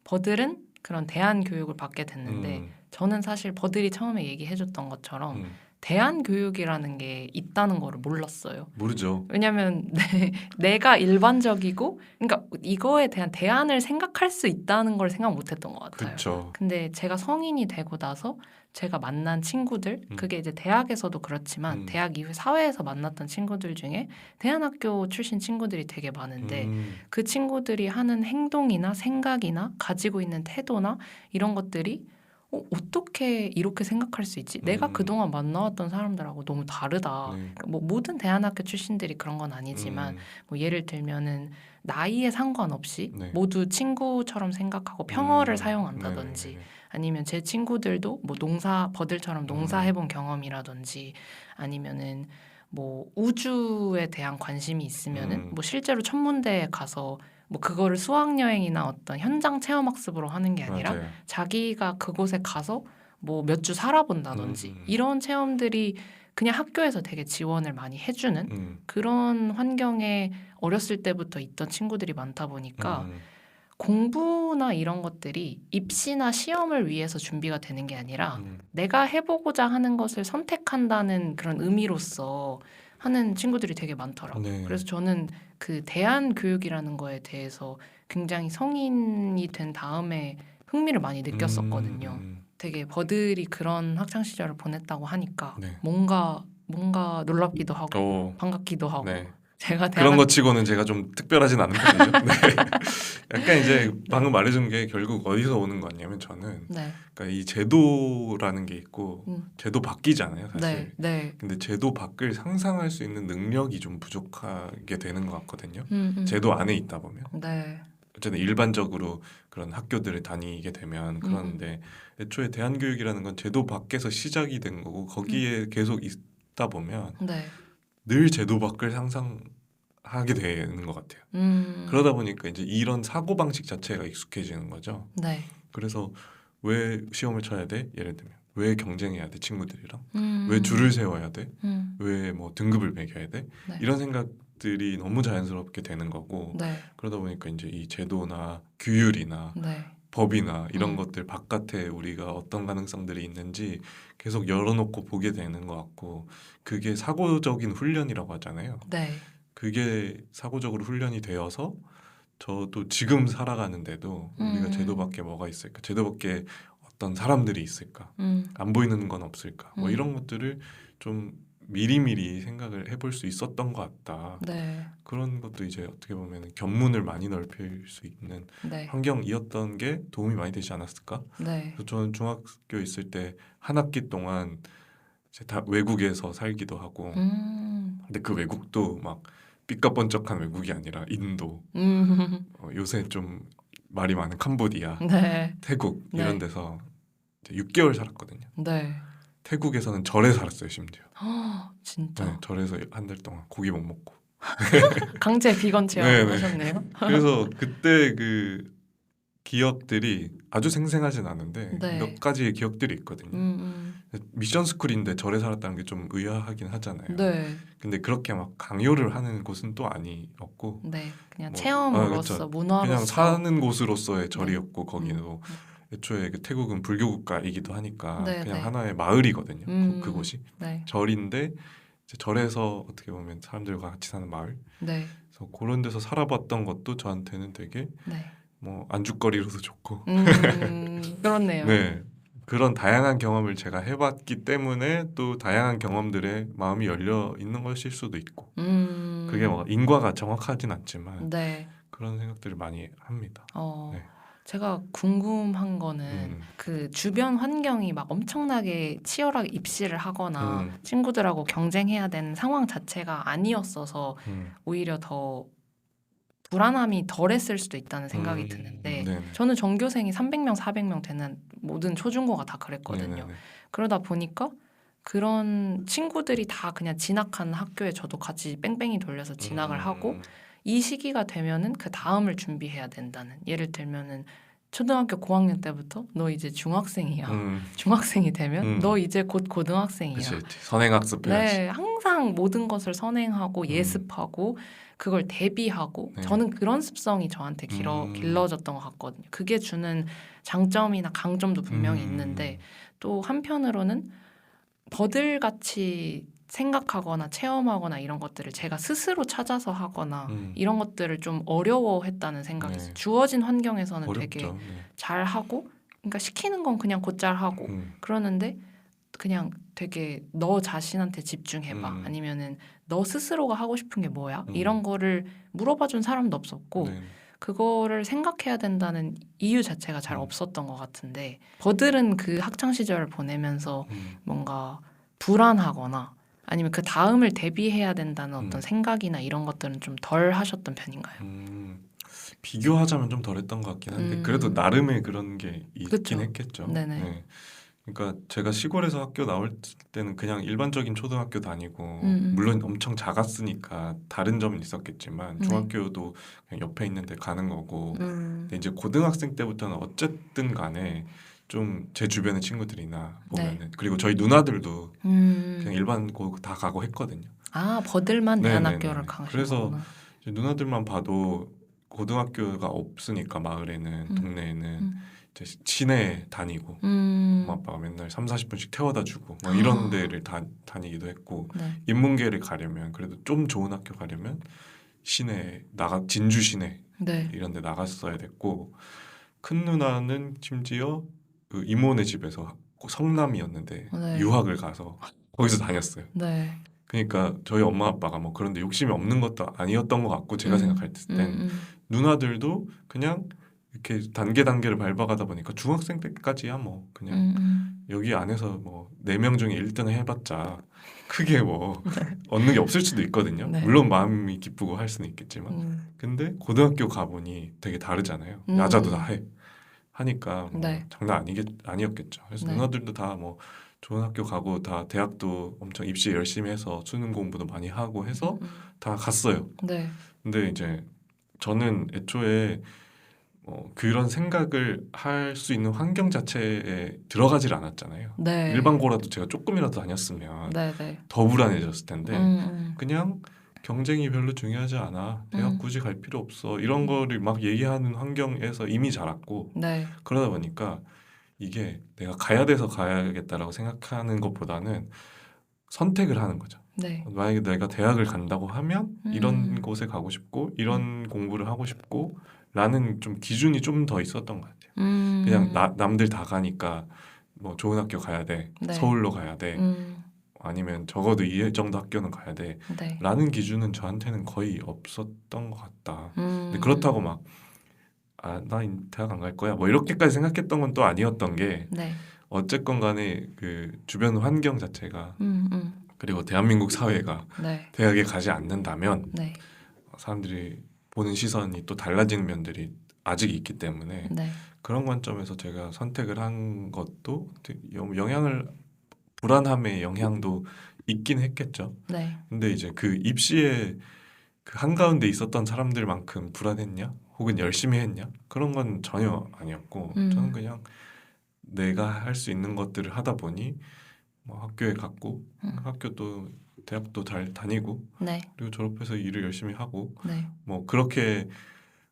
[SPEAKER 1] 버들은 그런 대안 교육을 받게 됐는데 저는 사실 버들이 처음에 얘기해줬던 것처럼 대안 교육이라는 게 있다는 거를 몰랐어요.
[SPEAKER 2] 모르죠.
[SPEAKER 1] 왜냐면 내가 일반적이고 그러니까 이거에 대한 대안을 생각할 수 있다는 걸 생각 못했던 것 같아요.
[SPEAKER 2] 그렇죠.
[SPEAKER 1] 근데 제가 성인이 되고 나서 제가 만난 친구들 그게 이제 대학에서도 그렇지만 대학 이후에 사회에서 만났던 친구들 중에 대안학교 출신 친구들이 되게 많은데 그 친구들이 하는 행동이나 생각이나 가지고 있는 태도나 이런 것들이 어떻게 이렇게 생각할 수 있지? 내가 그동안 만나왔던 사람들하고 너무 다르다.
[SPEAKER 2] 네.
[SPEAKER 1] 그러니까 뭐 모든 대안학교 출신들이 그런 건 아니지만 뭐 예를 들면은 나이에 상관없이
[SPEAKER 2] 네.
[SPEAKER 1] 모두 친구처럼 생각하고 평어를 사용한다든지
[SPEAKER 2] 네네네.
[SPEAKER 1] 아니면 제 친구들도 뭐 버들처럼 농사해본 경험이라든지 아니면은 뭐 우주에 대한 관심이 있으면은 뭐 실제로 천문대에 가서 뭐 그거를 수학여행이나 어떤 현장 체험학습으로 하는 게 아니라
[SPEAKER 2] 맞아요.
[SPEAKER 1] 자기가 그곳에 가서 뭐 몇 주 살아본다든지 이런 체험들이 그냥 학교에서 되게 지원을 많이 해주는 그런 환경에 어렸을 때부터 있던 친구들이 많다 보니까 공부나 이런 것들이 입시나 시험을 위해서 준비가 되는 게 아니라 내가 해보고자 하는 것을 선택한다는 그런 의미로서 하는 친구들이 되게 많더라고요.
[SPEAKER 2] 네.
[SPEAKER 1] 그래서 저는 그 대안 교육이라는 거에 대해서 굉장히 성인이 된 다음에 흥미를 많이 느꼈었거든요. 되게 버들이 그런 학창 시절을 보냈다고 하니까
[SPEAKER 2] 네.
[SPEAKER 1] 뭔가 놀랍기도 하고 반갑기도 하고
[SPEAKER 2] 네.
[SPEAKER 1] 제가
[SPEAKER 2] 그런 것 치고는 제가 좀 특별하진 않은 편이죠. 네. 약간 이제 방금 말해준 게 결국 어디서 오는 거냐면 저는
[SPEAKER 1] 네.
[SPEAKER 2] 그러니까 이 제도라는 게 있고 제도 바뀌잖아요, 사실.
[SPEAKER 1] 네.
[SPEAKER 2] 근데 제도 밖을 상상할 수 있는 능력이 좀 부족하게 되는 것 같거든요. 제도 안에 있다 보면.
[SPEAKER 1] 네.
[SPEAKER 2] 어쨌든 일반적으로 그런 학교들을 다니게 되면 그러는데 애초에 대안교육이라는 건 제도 밖에서 시작이 된 거고 거기에 계속 있다 보면
[SPEAKER 1] 네.
[SPEAKER 2] 늘 제도 밖을 상상하게 되는 것 같아요. 그러다 보니까 이제 이런 사고 방식 자체가 익숙해지는 거죠.
[SPEAKER 1] 네.
[SPEAKER 2] 그래서 왜 시험을 쳐야 돼? 예를 들면 왜 경쟁해야 돼 친구들이랑? 왜 줄을 세워야 돼? 왜 뭐 등급을 매겨야 돼?
[SPEAKER 1] 네.
[SPEAKER 2] 이런 생각 것들이 너무 자연스럽게 되는 거고
[SPEAKER 1] 네.
[SPEAKER 2] 그러다 보니까 이제 이 제도나 규율이나
[SPEAKER 1] 네.
[SPEAKER 2] 법이나 이런 것들 바깥에 우리가 어떤 가능성들이 있는지 계속 열어놓고 보게 되는 것 같고 그게 사고적인 훈련이라고 하잖아요.
[SPEAKER 1] 네.
[SPEAKER 2] 그게 사고적으로 훈련이 되어서 저도 지금 살아가는데도 우리가 제도밖에 뭐가 있을까? 제도밖에 어떤 사람들이 있을까? 안 보이는 건 없을까? 뭐 이런 것들을 좀 미리미리 생각을 해볼 수 있었던 것 같다.
[SPEAKER 1] 네.
[SPEAKER 2] 그런 것도 이제 어떻게 보면 견문을 많이 넓힐 수 있는
[SPEAKER 1] 네.
[SPEAKER 2] 환경이었던 게 도움이 많이 되지 않았을까?
[SPEAKER 1] 네.
[SPEAKER 2] 그래서 저는 중학교 있을 때 한 학기 동안 이제 다 외국에서 살기도 하고 근데 그 외국도 막 삐까번쩍한 외국이 아니라 인도 요새 좀 말이 많은 캄보디아
[SPEAKER 1] 네.
[SPEAKER 2] 태국
[SPEAKER 1] 네.
[SPEAKER 2] 이런 데서 이제 6개월 살았거든요.
[SPEAKER 1] 네.
[SPEAKER 2] 태국에서는 절에 살았어요 심지어.
[SPEAKER 1] 진짜.
[SPEAKER 2] 네, 절에서 한 달 동안 고기 못 먹고.
[SPEAKER 1] 강제 비건 체험하셨네요.
[SPEAKER 2] 그래서 그때 그 기억들이 아주 생생하진 않은데
[SPEAKER 1] 네.
[SPEAKER 2] 몇 가지의 기억들이 있거든요. 미션 스쿨인데 절에 살았다는 게 좀 의아하긴 하잖아요.
[SPEAKER 1] 네.
[SPEAKER 2] 근데 그렇게 막 강요를 하는 곳은 또 아니었고
[SPEAKER 1] 네. 그냥
[SPEAKER 2] 뭐,
[SPEAKER 1] 체험으로서
[SPEAKER 2] 그쵸.
[SPEAKER 1] 문화로서
[SPEAKER 2] 그냥 사는 곳으로서의
[SPEAKER 1] 네.
[SPEAKER 2] 절이었고 거기도 애초에 그 태국은 불교 국가이기도 하니까
[SPEAKER 1] 네,
[SPEAKER 2] 그냥
[SPEAKER 1] 네.
[SPEAKER 2] 하나의 마을이거든요. 그곳이
[SPEAKER 1] 네.
[SPEAKER 2] 절인데 이제 절에서 어떻게 보면 사람들과 같이 사는 마을.
[SPEAKER 1] 네.
[SPEAKER 2] 그래서 그런 데서 살아봤던 것도 저한테는 되게
[SPEAKER 1] 네.
[SPEAKER 2] 뭐 안주거리로도 좋고
[SPEAKER 1] 그렇네요.
[SPEAKER 2] 네 그런 다양한 경험을 제가 해봤기 때문에 또 다양한 경험들에 마음이 열려 있는 것일 수도 있고 그게 뭐 인과가 정확하진 않지만
[SPEAKER 1] 네.
[SPEAKER 2] 그런 생각들을 많이 합니다. 네.
[SPEAKER 1] 제가 궁금한 거는 그 주변 환경이 막 엄청나게 치열하게 입시를 하거나 친구들하고 경쟁해야 되는 상황 자체가 아니었어서 오히려 더 불안함이 덜했을 수도 있다는 생각이 드는데
[SPEAKER 2] 네네.
[SPEAKER 1] 저는 전교생이 300명, 400명 되는 모든 초중고가 다 그랬거든요.
[SPEAKER 2] 네네네.
[SPEAKER 1] 그러다 보니까 그런 친구들이 다 그냥 진학하는 학교에 저도 같이 뺑뺑이 돌려서 진학을 하고 이 시기가 되면은 그 다음을 준비해야 된다는 예를 들면은 초등학교 고학년 때부터 너 이제 중학생이야. 중학생이 되면 너 이제 곧 고등학생이야.
[SPEAKER 2] 그치. 선행학습 해야지.
[SPEAKER 1] 네, 항상 모든 것을 선행하고 예습하고 그걸 대비하고
[SPEAKER 2] 네.
[SPEAKER 1] 저는 그런 습성이 저한테 길러졌던 것 같거든요. 그게 주는 장점이나 강점도 분명히 있는데 또 한편으로는 버들같이 생각하거나 체험하거나 이런 것들을 제가 스스로 찾아서 하거나 이런 것들을 좀 어려워했다는 생각이 있어요. 주어진 환경에서는
[SPEAKER 2] 어렵죠.
[SPEAKER 1] 되게 잘하고 그러니까 시키는 건 그냥 곧잘 하고 그러는데 그냥 되게 너 자신한테 집중해봐 아니면은 너 스스로가 하고 싶은 게 뭐야 이런 거를 물어봐준 사람도 없었고 그거를 생각해야 된다는 이유 자체가 잘 없었던 것 같은데 버들은 그 학창 시절을 보내면서 뭔가 불안하거나 아니면 그 다음을 대비해야 된다는 어떤 생각이나 이런 것들은 좀 덜 하셨던 편인가요?
[SPEAKER 2] 비교하자면 좀 덜했던 것 같긴 한데 그래도 나름의 그런 게 있긴
[SPEAKER 1] 그쵸.
[SPEAKER 2] 했겠죠.
[SPEAKER 1] 네네.
[SPEAKER 2] 네. 그러니까 제가 시골에서 학교 나올 때는 그냥 일반적인 초등학교 다니고 물론 엄청 작았으니까 다른 점은 있었겠지만 중학교도 그냥 옆에 있는데 가는 거고 근데 이제 고등학생 때부터는 어쨌든 간에 좀 제 주변의 친구들이나 보면은 그리고 저희 누나들도 그냥 일반 다 가고 했거든요.
[SPEAKER 1] 아 버들만
[SPEAKER 2] 네네네네.
[SPEAKER 1] 대안학교를 가신
[SPEAKER 2] 그래서
[SPEAKER 1] 거구나.
[SPEAKER 2] 이제 누나들만 봐도 고등학교가 없으니까 마을에는 동네에는 이제 시내에 다니고 엄마 아빠가 맨날 30-40분씩 태워다 주고 뭐 이런 데를 다니기도 했고
[SPEAKER 1] 네.
[SPEAKER 2] 인문계를 가려면 그래도 좀 좋은 학교 가려면 시내 진주 시내
[SPEAKER 1] 네.
[SPEAKER 2] 이런 데 나갔어야 됐고 큰 누나는 심지어 그 이모네 집에서 성남이었는데
[SPEAKER 1] 네.
[SPEAKER 2] 유학을 가서 거기서 다녔어요.
[SPEAKER 1] 네.
[SPEAKER 2] 그러니까 저희 엄마 아빠가 뭐 그런데 욕심이 없는 것도 아니었던 것 같고 제가 생각할 땐 누나들도 그냥 이렇게 단계를 밟아가다 보니까 중학생 때까지야 뭐 그냥 여기 안에서 뭐 4명 중에 1등을 해봤자 크게 뭐 얻는 게 없을 수도 있거든요.
[SPEAKER 1] 네.
[SPEAKER 2] 물론 마음이 기쁘고 할 수는 있겠지만 근데 고등학교 가보니 되게 다르잖아요. 야자도 다 하니까 뭐
[SPEAKER 1] 네.
[SPEAKER 2] 장난 아니었겠죠. 그래서
[SPEAKER 1] 네.
[SPEAKER 2] 누나들도 다 뭐 좋은 학교 가고 다 대학도 엄청 입시 열심히 해서 수능 공부도 많이 하고 해서 다 갔어요.
[SPEAKER 1] 네.
[SPEAKER 2] 근데 이제 저는 애초에 그런 생각을 할 수 있는 환경 자체에 들어가질 않았잖아요.
[SPEAKER 1] 네.
[SPEAKER 2] 일반고라도 제가 조금이라도 다녔으면
[SPEAKER 1] 네. 네.
[SPEAKER 2] 더 불안해졌을 텐데 그냥 경쟁이 별로 중요하지 않아. 대학 굳이 갈 필요 없어. 이런
[SPEAKER 1] 음.
[SPEAKER 2] 거를 막 얘기하는 환경에서 이미 자랐고
[SPEAKER 1] 네.
[SPEAKER 2] 그러다 보니까 이게 내가 가야 돼서 가야겠다라고 생각하는 것보다는 선택을 하는 거죠.
[SPEAKER 1] 네.
[SPEAKER 2] 만약에 내가 대학을 간다고 하면 이런
[SPEAKER 1] 음.
[SPEAKER 2] 곳에 가고 싶고 이런 공부를 하고 싶고 라는 좀 기준이 좀 더 있었던 것 같아요. 그냥 남들 다 가니까 뭐 좋은 학교 가야 돼.
[SPEAKER 1] 네.
[SPEAKER 2] 서울로 가야 돼.
[SPEAKER 1] 음.
[SPEAKER 2] 아니면 적어도 이 정도 학교는 가야 돼.
[SPEAKER 1] 네.
[SPEAKER 2] 라는 기준은 저한테는 거의 없었던 것 같다. 근데
[SPEAKER 1] 음.
[SPEAKER 2] 그렇다고 막 나 대학 안 갈 거야. 뭐 이렇게까지 생각했던 건 또 아니었던 게
[SPEAKER 1] 네.
[SPEAKER 2] 어쨌건 간에 그 주변 환경 자체가
[SPEAKER 1] 음.
[SPEAKER 2] 그리고 대한민국 사회가
[SPEAKER 1] 네.
[SPEAKER 2] 대학에 가지 않는다면
[SPEAKER 1] 네.
[SPEAKER 2] 사람들이 보는 시선이 또 달라지는 면들이 아직 있기 때문에
[SPEAKER 1] 네.
[SPEAKER 2] 그런 관점에서 제가 선택을 한 것도 영향을 불안함의 영향도 있긴 했겠죠.
[SPEAKER 1] 네.
[SPEAKER 2] 근데 이제 그 입시에 그 한가운데 있었던 사람들만큼 불안했냐? 혹은 열심히 했냐? 그런 건 전혀 아니었고 저는 그냥 내가 할 수 있는 것들을 하다 보니 뭐 학교에 갔고 학교도 대학도 잘 다니고
[SPEAKER 1] 네.
[SPEAKER 2] 그리고 졸업해서 일을 열심히 하고
[SPEAKER 1] 네.
[SPEAKER 2] 뭐 그렇게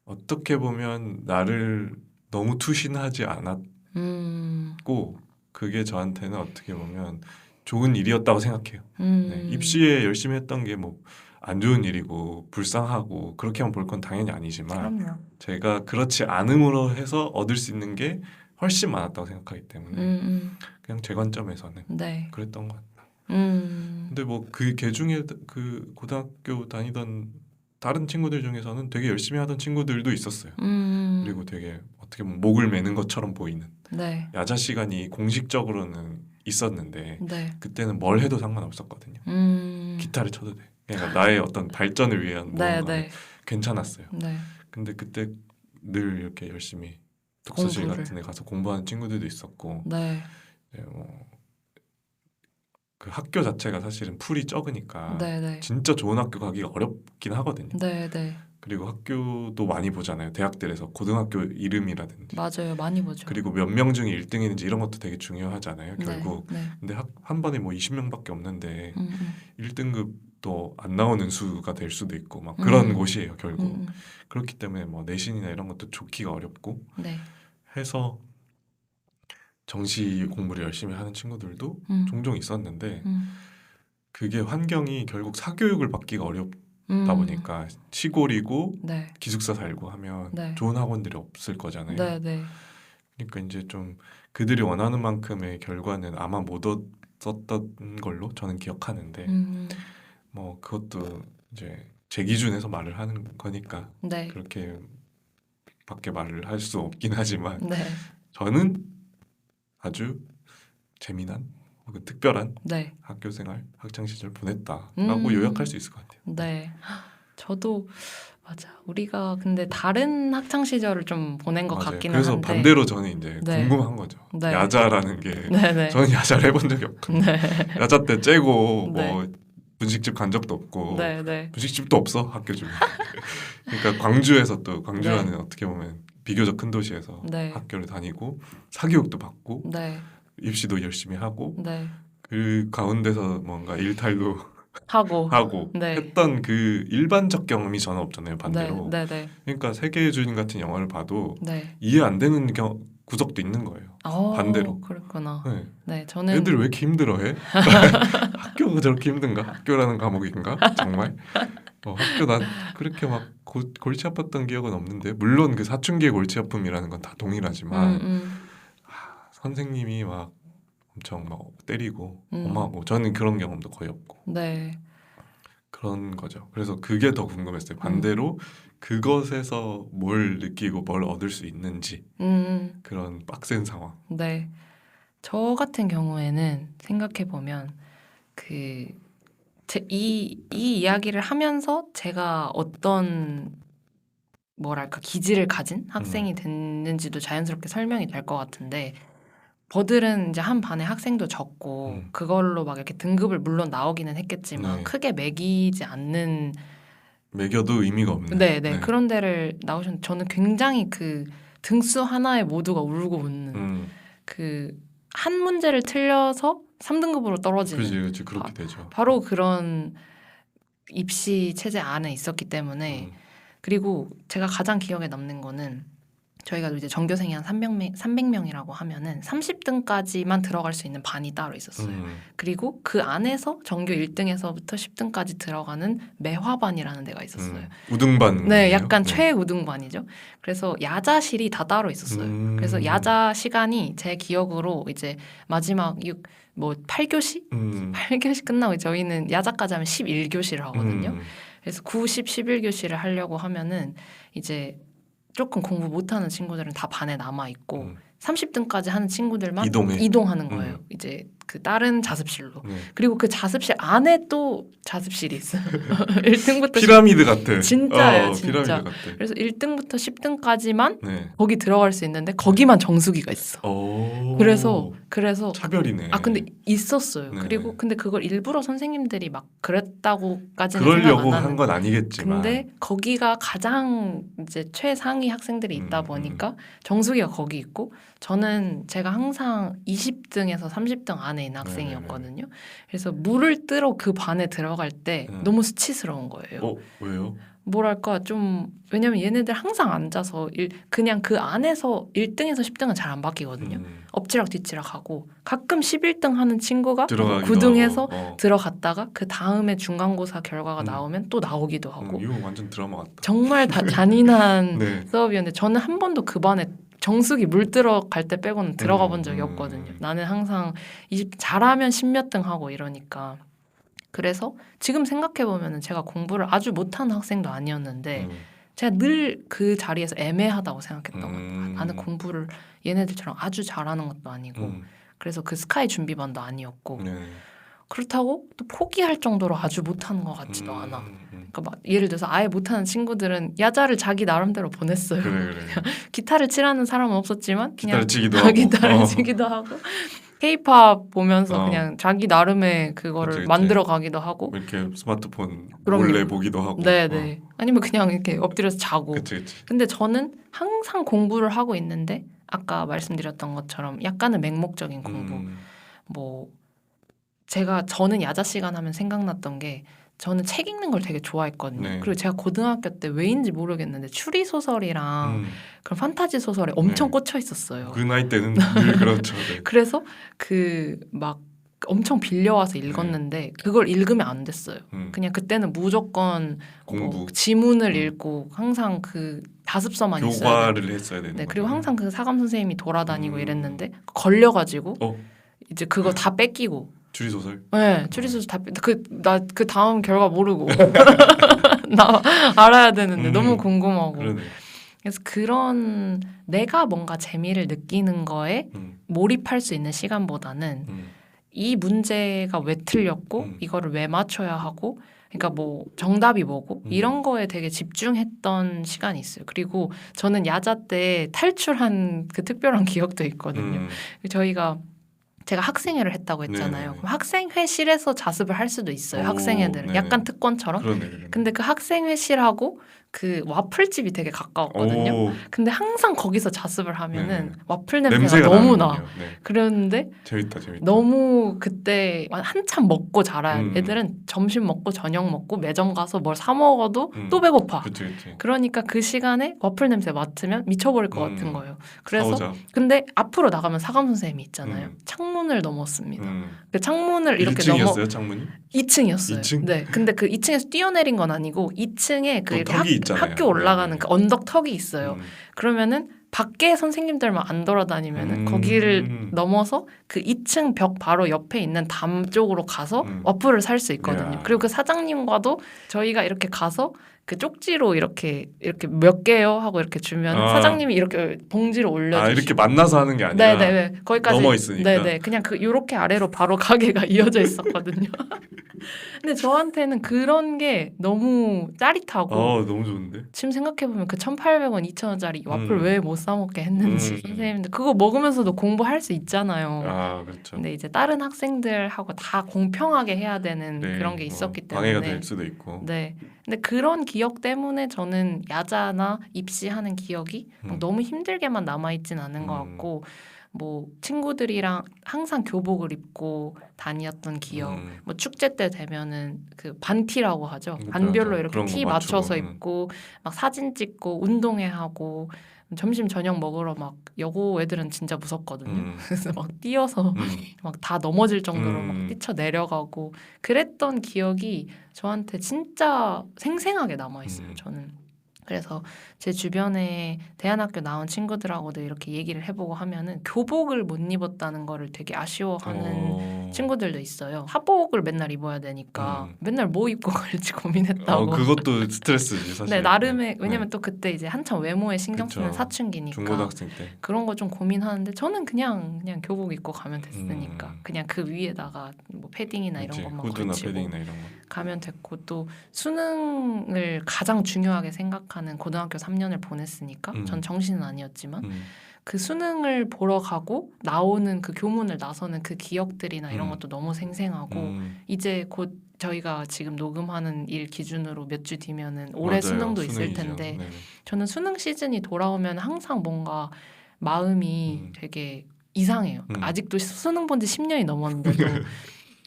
[SPEAKER 2] 어떻게 보면 나를 너무 투신하지 않았고 그게 저한테는 어떻게 보면 좋은 일이었다고 생각해요. 네, 입시에 열심히 했던 게 뭐 안 좋은 일이고 불쌍하고 그렇게만 볼 건 당연히 아니지만
[SPEAKER 1] 그럼요.
[SPEAKER 2] 제가 그렇지 않음으로 해서 얻을 수 있는 게 훨씬 많았다고 생각하기 때문에 그냥 제 관점에서는
[SPEAKER 1] 네.
[SPEAKER 2] 그랬던 것 같아요. 근데 뭐 그 개 중에 그 고등학교 다니던 다른 친구들 중에서는 되게 열심히 하던 친구들도 있었어요. 그리고 되게 어떻게 보면 목을 매는 것처럼 보이는
[SPEAKER 1] 네.
[SPEAKER 2] 야자 시간이 공식적으로는 있었는데
[SPEAKER 1] 네.
[SPEAKER 2] 그때는 뭘 해도 상관없었거든요. 기타를 쳐도 돼. 그러니까 나의 어떤 발전을 위한
[SPEAKER 1] 네.
[SPEAKER 2] 무언가는
[SPEAKER 1] 네.
[SPEAKER 2] 괜찮았어요.
[SPEAKER 1] 네.
[SPEAKER 2] 근데 그때 늘 이렇게 열심히 독서실
[SPEAKER 1] 공부를.
[SPEAKER 2] 같은 데 가서 공부하는 친구들도 있었고
[SPEAKER 1] 네.
[SPEAKER 2] 네, 그 학교 자체가 사실은 풀이 적으니까
[SPEAKER 1] 네. 네.
[SPEAKER 2] 진짜 좋은 학교 가기가 어렵긴 하거든요.
[SPEAKER 1] 네. 네.
[SPEAKER 2] 그리고 학교도 많이 보잖아요. 대학들에서 고등학교 이름이라든지
[SPEAKER 1] 맞아요. 많이 보죠.
[SPEAKER 2] 그리고 몇 명 중에 1등이는지 이런 것도 되게 중요하잖아요.
[SPEAKER 1] 네.
[SPEAKER 2] 결국.
[SPEAKER 1] 네.
[SPEAKER 2] 근데 한 번에 뭐 20명밖에 없는데
[SPEAKER 1] 음.
[SPEAKER 2] 1등급도 안 나오는 수가 될 수도 있고 막 그런 곳이에요. 결국.
[SPEAKER 1] 음.
[SPEAKER 2] 그렇기 때문에 뭐 내신이나 이런 것도 좋기가 어렵고
[SPEAKER 1] 네.
[SPEAKER 2] 해서 정시 공부를 열심히 하는 친구들도 종종 있었는데 그게 환경이 결국 사교육을 받기가 어렵다 보니까 시골이고
[SPEAKER 1] 네.
[SPEAKER 2] 기숙사 살고 하면
[SPEAKER 1] 네.
[SPEAKER 2] 좋은 학원들이 없을 거잖아요.
[SPEAKER 1] 네. 네.
[SPEAKER 2] 그러니까 이제 좀 그들이 원하는 만큼의 결과는 아마 못 얻었던 걸로 저는 기억하는데 뭐 그것도 이제 제 기준에서 말을 하는 거니까
[SPEAKER 1] 네.
[SPEAKER 2] 그렇게 밖에 말을 할 수 없긴 하지만
[SPEAKER 1] 네.
[SPEAKER 2] 저는 아주 재미난 혹은 특별한
[SPEAKER 1] 네.
[SPEAKER 2] 학교 생활, 학창 시절 보냈다라고 요약할 수 있을 것 같아요.
[SPEAKER 1] 네. 저도 맞아. 우리가 근데 다른 학창 시절을 좀 보낸 것
[SPEAKER 2] 맞아요.
[SPEAKER 1] 같기는
[SPEAKER 2] 그래서
[SPEAKER 1] 한데.
[SPEAKER 2] 반대로 저는 이제
[SPEAKER 1] 네.
[SPEAKER 2] 궁금한 거죠.
[SPEAKER 1] 네.
[SPEAKER 2] 야자라는 게
[SPEAKER 1] 네. 네.
[SPEAKER 2] 저는 야자를 해본 적이 없거든요.
[SPEAKER 1] 네.
[SPEAKER 2] 야자 때 째고
[SPEAKER 1] 네.
[SPEAKER 2] 뭐 분식집 간 적도 없고
[SPEAKER 1] 네. 네.
[SPEAKER 2] 분식집도 없어 학교 중에. 그러니까 광주에서 또 광주라는 어떻게 보면 비교적 큰 도시에서
[SPEAKER 1] 네.
[SPEAKER 2] 학교를 다니고 사교육도 받고
[SPEAKER 1] 네.
[SPEAKER 2] 입시도 열심히 하고
[SPEAKER 1] 네.
[SPEAKER 2] 그 가운데서 뭔가 일탈도
[SPEAKER 1] 하고 네.
[SPEAKER 2] 했던 그 일반적 경험이 저는 없잖아요. 반대로.
[SPEAKER 1] 네. 네.
[SPEAKER 2] 그러니까 세계의 주인 같은 영화를 봐도
[SPEAKER 1] 네.
[SPEAKER 2] 이해 안 되는 구석도 있는 거예요. 반대로.
[SPEAKER 1] 그렇구나.
[SPEAKER 2] 네.
[SPEAKER 1] 네. 저는
[SPEAKER 2] 애들 왜 이렇게 힘들어해? 학교가 저렇게 힘든가? 학교라는 과목인가? 정말? 학교 난 그렇게 막 골치 아팠던 기억은 없는데 물론 그 사춘기의 골치 아픔이라는 건 다 동일하지만 선생님이 막 엄청 막 때리고 엄하고 저는 그런 경험도 거의 없고
[SPEAKER 1] 네.
[SPEAKER 2] 그런 거죠. 그래서 그게 더 궁금했어요. 반대로 그것에서 뭘 느끼고 뭘 얻을 수 있는지 그런 빡센 상황.
[SPEAKER 1] 네. 저 같은 경우에는 생각해 보면 이 이야기를 하면서 제가 어떤 뭐랄까 기질을 가진 학생이 됐는지도 자연스럽게 설명이 될 것 같은데 버들은 이제 한 반에 학생도 적고 그걸로 막 이렇게 등급을 물론 나오기는 했겠지만
[SPEAKER 2] 네.
[SPEAKER 1] 크게 매기지 않는
[SPEAKER 2] 매겨도 의미가 없는.
[SPEAKER 1] 네. 그런 데를 나오셨는데 저는 굉장히 그 등수 하나에 모두가 울고 웃는 그 한 문제를 틀려서 3등급으로 떨어지는
[SPEAKER 2] 그렇지 그렇게 되죠.
[SPEAKER 1] 바로 그런 입시 체제 안에 있었기 때문에 그리고 제가 가장 기억에 남는 거는 저희가 이제 전교생이 한 300명이라고 하면은 30등까지만 들어갈 수 있는 반이 따로 있었어요. 그리고 그 안에서 전교 1등에서부터 10등까지 들어가는 매화반이라는 데가 있었어요.
[SPEAKER 2] 우등반.
[SPEAKER 1] 네, 약간 최우등반이죠. 그래서 야자실이 다 따로 있었어요. 그래서 야자 시간이 제 기억으로 이제 마지막 8교시? 8교시 끝나고 저희는 야자까지 하면 11교시를 하거든요. 그래서 9, 10, 11교시를 하려고 하면은 이제 조금 공부 못하는 친구들은 다 반에 남아있고 30등까지 하는 친구들만 이동하는 거예요. 이제 그 다른 자습실로. 그리고 그 자습실 안에 또 자습실이 있어요. 1등부터
[SPEAKER 2] 피라미드 같아.
[SPEAKER 1] 진짜예요. 진짜.
[SPEAKER 2] 피라미드 같아.
[SPEAKER 1] 그래서 1등부터 10등까지만 거기 들어갈 수 있는데 거기만 정수기가 있어. 그래서
[SPEAKER 2] 차별이네.
[SPEAKER 1] 근데 있었어요. 그리고 근데 그걸 일부러 선생님들이 막 그랬다고까지는
[SPEAKER 2] 그러려고
[SPEAKER 1] 생각 안
[SPEAKER 2] 한 건 아니겠지만.
[SPEAKER 1] 근데 거기가 가장 이제 최상위 학생들이 있다 보니까 정수기가 거기 있고 저는 제가 항상 20등에서 30등 안에 있는 학생이었거든요. 그래서 물을 뜨러 그 반에 들어갈 때 너무 수치스러운 거예요.
[SPEAKER 2] 왜요?
[SPEAKER 1] 뭐랄까 좀 왜냐면 얘네들 항상 앉아서 그냥 그 안에서 1등에서 10등은 잘 안 바뀌거든요. 엎치락 뒤치락 하고 가끔 11등 하는 친구가 9등에서 들어갔다가 그 다음에 중간고사 결과가 나오면 또 나오기도 하고
[SPEAKER 2] 이거 완전 드라마 같다.
[SPEAKER 1] 정말 다 잔인한 수업이었는데 저는 한 번도 그 반에 정수기 물 들어갈 때 빼고는 들어가 본 적이 없거든요. 나는 항상 잘하면 10몇 등 하고 이러니까. 그래서 지금 생각해보면 제가 공부를 아주 못하는 학생도 아니었는데 제가 늘 그 자리에서 애매하다고 생각했던 것 같아요. 나는 공부를 얘네들처럼 아주 잘하는 것도 아니고 그래서 그 스카이 준비반도 아니었고 그렇다고 또 포기할 정도로 아주 못하는 것 같지도 않아. 그러니까 막 예를 들어서 아예 못하는 친구들은 야자를 자기 나름대로 보냈어요. 그래. 기타를 치라는 사람은 없었지만 그냥 기타를 치기도 하고 K-팝 보면서 그냥 자기 나름의 그거를 만들어 가기도 하고
[SPEAKER 2] 이렇게 스마트폰 몰래 보기도 하고
[SPEAKER 1] 네네 아니면 그냥 이렇게 엎드려서 자고 근데 저는 항상 공부를 하고 있는데 아까 말씀드렸던 것처럼 약간은 맹목적인 공부 저는 야자 시간 하면 생각났던 게 저는 책 읽는 걸 되게 좋아했거든요. 그리고 제가 고등학교 때 왜인지 모르겠는데 추리 소설이랑 그런 판타지 소설에 엄청 꽂혀 있었어요.
[SPEAKER 2] 그 나이 때는 늘 그렇죠.
[SPEAKER 1] 그래서 막 엄청 빌려와서 읽었는데 그걸 읽으면 안 됐어요. 그냥 그때는 무조건
[SPEAKER 2] 공부
[SPEAKER 1] 지문을 읽고 항상 그 자습서만 있어요.
[SPEAKER 2] 교과를 했어야 되는
[SPEAKER 1] 그리고 항상 그 사감 선생님이 돌아다니고 이랬는데 걸려가지고 이제 그거 다 뺏기고
[SPEAKER 2] 추리소설?
[SPEAKER 1] 네, 추리소설 다 나 그 다음 결과 모르고 나 알아야 되는데 너무 궁금하고.
[SPEAKER 2] 그러네.
[SPEAKER 1] 그래서 그런 내가 뭔가 재미를 느끼는 거에 몰입할 수 있는 시간보다는 이 문제가 왜 틀렸고 이거를 왜 맞춰야 하고 그러니까 뭐 정답이 뭐고 이런 거에 되게 집중했던 시간이 있어요. 그리고 저는 야자 때 탈출한 그 특별한 기억도 있거든요. 제가 학생회를 했다고 했잖아요. 그럼 학생회실에서 자습을 할 수도 있어요. 학생회들은 약간 특권처럼.
[SPEAKER 2] 그러네.
[SPEAKER 1] 근데 그 학생회실하고 그 와플집이 되게 가까웠거든요. 근데 항상 거기서 자습을 하면은 와플 냄새가 너무 나. 그랬는데
[SPEAKER 2] 재밌다.
[SPEAKER 1] 너무 그때 한참 먹고 자라요. 애들은 점심 먹고 저녁 먹고 매점 가서 뭘 사 먹어도 또 배고파.
[SPEAKER 2] 그치.
[SPEAKER 1] 그러니까 그 시간에 와플 냄새 맡으면 미쳐버릴 것 같은 거예요. 그래서
[SPEAKER 2] 사오자.
[SPEAKER 1] 근데 앞으로 나가면 사감 선생님이 있잖아요. 창문을 넘었습니다. 그 창문을 이렇게
[SPEAKER 2] 1층이었어요, 창문이?
[SPEAKER 1] 2층이었어요.
[SPEAKER 2] 2층?
[SPEAKER 1] 네. 근데 그 2층에서 뛰어내린 건 아니고 2층에 그 이렇게
[SPEAKER 2] 있잖아요.
[SPEAKER 1] 학교 올라가는 그 언덕턱이 있어요. 그러면은 밖에 선생님들만 안 돌아다니면은 거기를 넘어서 그 2층 벽 바로 옆에 있는 담 쪽으로 가서 와플을 살 수 있거든요. 그리고 그 사장님과도 저희가 이렇게 가서 그 쪽지로 이렇게 몇 개요 하고 이렇게 주면 사장님이 이렇게 봉지로 올려주시고
[SPEAKER 2] 이렇게 만나서 하는 게 아니라
[SPEAKER 1] 네네 거기까지
[SPEAKER 2] 넘어 있으니까
[SPEAKER 1] 네네 그냥 요렇게 아래로 바로 가게가 이어져 있었거든요. 근데 저한테는 그런 게 너무 짜릿하고
[SPEAKER 2] 너무 좋은데
[SPEAKER 1] 지금 생각해보면 그 1,800원, 2,000원짜리 와플 왜 못 사 먹게 했는지 선생님들 그거 먹으면서도 공부할 수 있잖아요.
[SPEAKER 2] 그렇죠.
[SPEAKER 1] 근데 이제 다른 학생들하고 다 공평하게 해야 되는 그런 게 있었기 때문에
[SPEAKER 2] 방해가 될 수도 있고.
[SPEAKER 1] 네. 근데 그런 기억 때문에 저는 야자나 입시하는 기억이 너무 힘들게만 남아있진 않은 것 같고 뭐 친구들이랑 항상 교복을 입고 다녔던 기억, 뭐 축제 때 되면은 그 반티라고 하죠. 반별로 이렇게
[SPEAKER 2] 그런 거
[SPEAKER 1] 티
[SPEAKER 2] 맞추고,
[SPEAKER 1] 맞춰서 입고 막 사진 찍고 운동회 하고 점심 저녁 먹으러 막 여고 애들은 진짜 무섭거든요. 그래서 막 뛰어서 막 다 넘어질 정도로 막 뛰쳐 내려가고 그랬던 기억이 저한테 진짜 생생하게 남아 있어요. 저는. 그래서 제 주변에 대안학교 나온 친구들하고도 이렇게 얘기를 해보고 하면은 교복을 못 입었다는 거를 되게 아쉬워하는 친구들도 있어요. 사복을 맨날 입어야 되니까 맨날 뭐 입고 갈지 고민했다고.
[SPEAKER 2] 그것도 스트레스지 사실.
[SPEAKER 1] 네, 나름의 왜냐면 또 그때 이제 한참 외모에 신경 쓰는
[SPEAKER 2] 그쵸.
[SPEAKER 1] 사춘기니까
[SPEAKER 2] 중고등학생 때
[SPEAKER 1] 그런 거 좀 고민하는데 저는 그냥 교복 입고 가면 됐으니까 그냥 그 위에다가 뭐 패딩이나 이런 것만
[SPEAKER 2] 후드나
[SPEAKER 1] 걸치고
[SPEAKER 2] 패딩이나 이런 거.
[SPEAKER 1] 가면 됐고 또 수능을 가장 중요하게 생각하는 고등학교 3년을 보냈으니까 전 정신은 아니었지만 그 수능을 보러 가고 나오는 그 교문을 나서는 그 기억들이나 이런 것도 너무 생생하고 이제 곧 저희가 지금 녹음하는 일 기준으로 몇 주 뒤면은 올해
[SPEAKER 2] 맞아요.
[SPEAKER 1] 수능도 있을
[SPEAKER 2] 수능이죠.
[SPEAKER 1] 텐데
[SPEAKER 2] 네네.
[SPEAKER 1] 저는 수능 시즌이 돌아오면 항상 뭔가 마음이 되게 이상해요. 아직도 수능 본 지 10년이 넘었는데도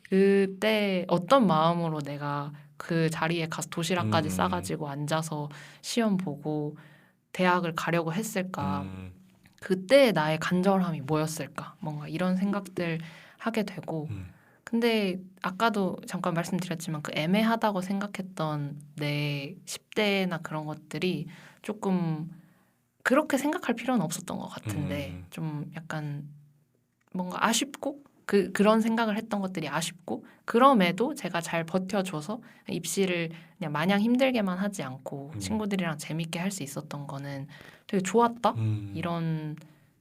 [SPEAKER 1] 그때 어떤 마음으로 내가 그 자리에 가서 도시락까지 싸가지고 앉아서 시험 보고 대학을 가려고 했을까? 그때 나의 간절함이 뭐였을까? 뭔가 이런 생각들 하게 되고 근데 아까도 잠깐 말씀드렸지만 그 애매하다고 생각했던 내 10대나 그런 것들이 조금 그렇게 생각할 필요는 없었던 것 같은데 좀 약간 뭔가 아쉽고 그런 생각을 했던 것들이 아쉽고 그럼에도 제가 잘 버텨줘서 입시를 그냥 마냥 힘들게만 하지 않고 친구들이랑 재밌게 할 수 있었던 거는 되게 좋았다 이런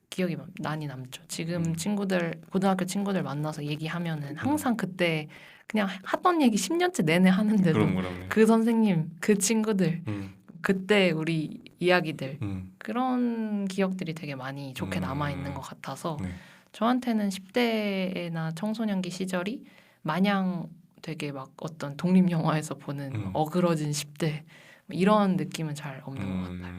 [SPEAKER 1] 기억이 많이 남죠. 지금 친구들 고등학교 친구들 만나서 얘기하면은 항상 그때 그냥 하던 얘기 10년째 내내 하는데도
[SPEAKER 2] 그럼.
[SPEAKER 1] 그 선생님 그 친구들 그때 우리 이야기들 그런 기억들이 되게 많이 좋게 남아 있는 것 같아서
[SPEAKER 2] 네.
[SPEAKER 1] 저한테는 10대나 청소년기 시절이 마냥 되게 막 어떤 독립 영화에서 보는 어그러진 10대 이런 느낌은 잘 없는 것 같아요.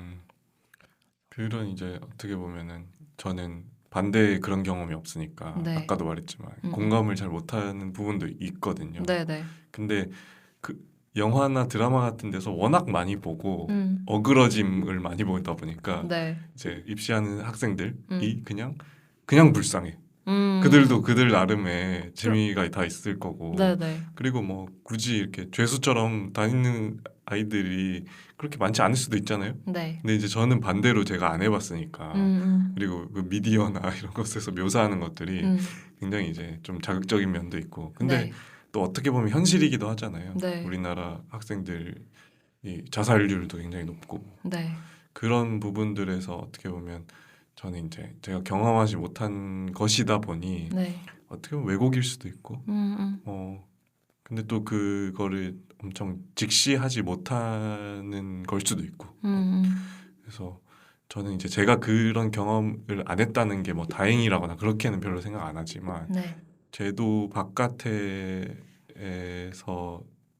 [SPEAKER 2] 그런 이제 어떻게 보면은 저는 반대의 그런 경험이 없으니까
[SPEAKER 1] 네.
[SPEAKER 2] 아까도 말했지만 공감을 잘 못하는 부분도 있거든요.
[SPEAKER 1] 네네.
[SPEAKER 2] 근데 그 영화나 드라마 같은 데서 워낙 많이 보고 어그러짐을 많이 보다 보니까
[SPEAKER 1] 네.
[SPEAKER 2] 이제 입시하는 학생들이 그냥 불쌍해. 그들도 그들 나름의 재미가 다 있을 거고.
[SPEAKER 1] 네네.
[SPEAKER 2] 그리고 뭐 굳이 이렇게 죄수처럼 다니는 아이들이 그렇게 많지 않을 수도 있잖아요.
[SPEAKER 1] 네.
[SPEAKER 2] 근데 이제 저는 반대로 제가 안 해봤으니까 그리고 그 미디어나 이런 것에서 묘사하는 것들이 굉장히 이제 좀 자극적인 면도 있고. 근데
[SPEAKER 1] 네.
[SPEAKER 2] 또 어떻게 보면 현실이기도 하잖아요.
[SPEAKER 1] 네.
[SPEAKER 2] 우리나라 학생들이 자살률도 굉장히 높고
[SPEAKER 1] 네.
[SPEAKER 2] 그런 부분들에서 어떻게 보면 저는 이제 제가 경험하지 못한 것이다 보니
[SPEAKER 1] 네.
[SPEAKER 2] 어떻게 보면 왜곡일 수도 있고 근데 또 그거를 엄청 직시하지 못하는 걸 수도 있고 그래서 저는 이제 제가 그런 경험을 안 했다는 게 뭐 다행이라거나 그렇게는 별로 생각 안 하지만
[SPEAKER 1] 네.
[SPEAKER 2] 쟤도 바깥에서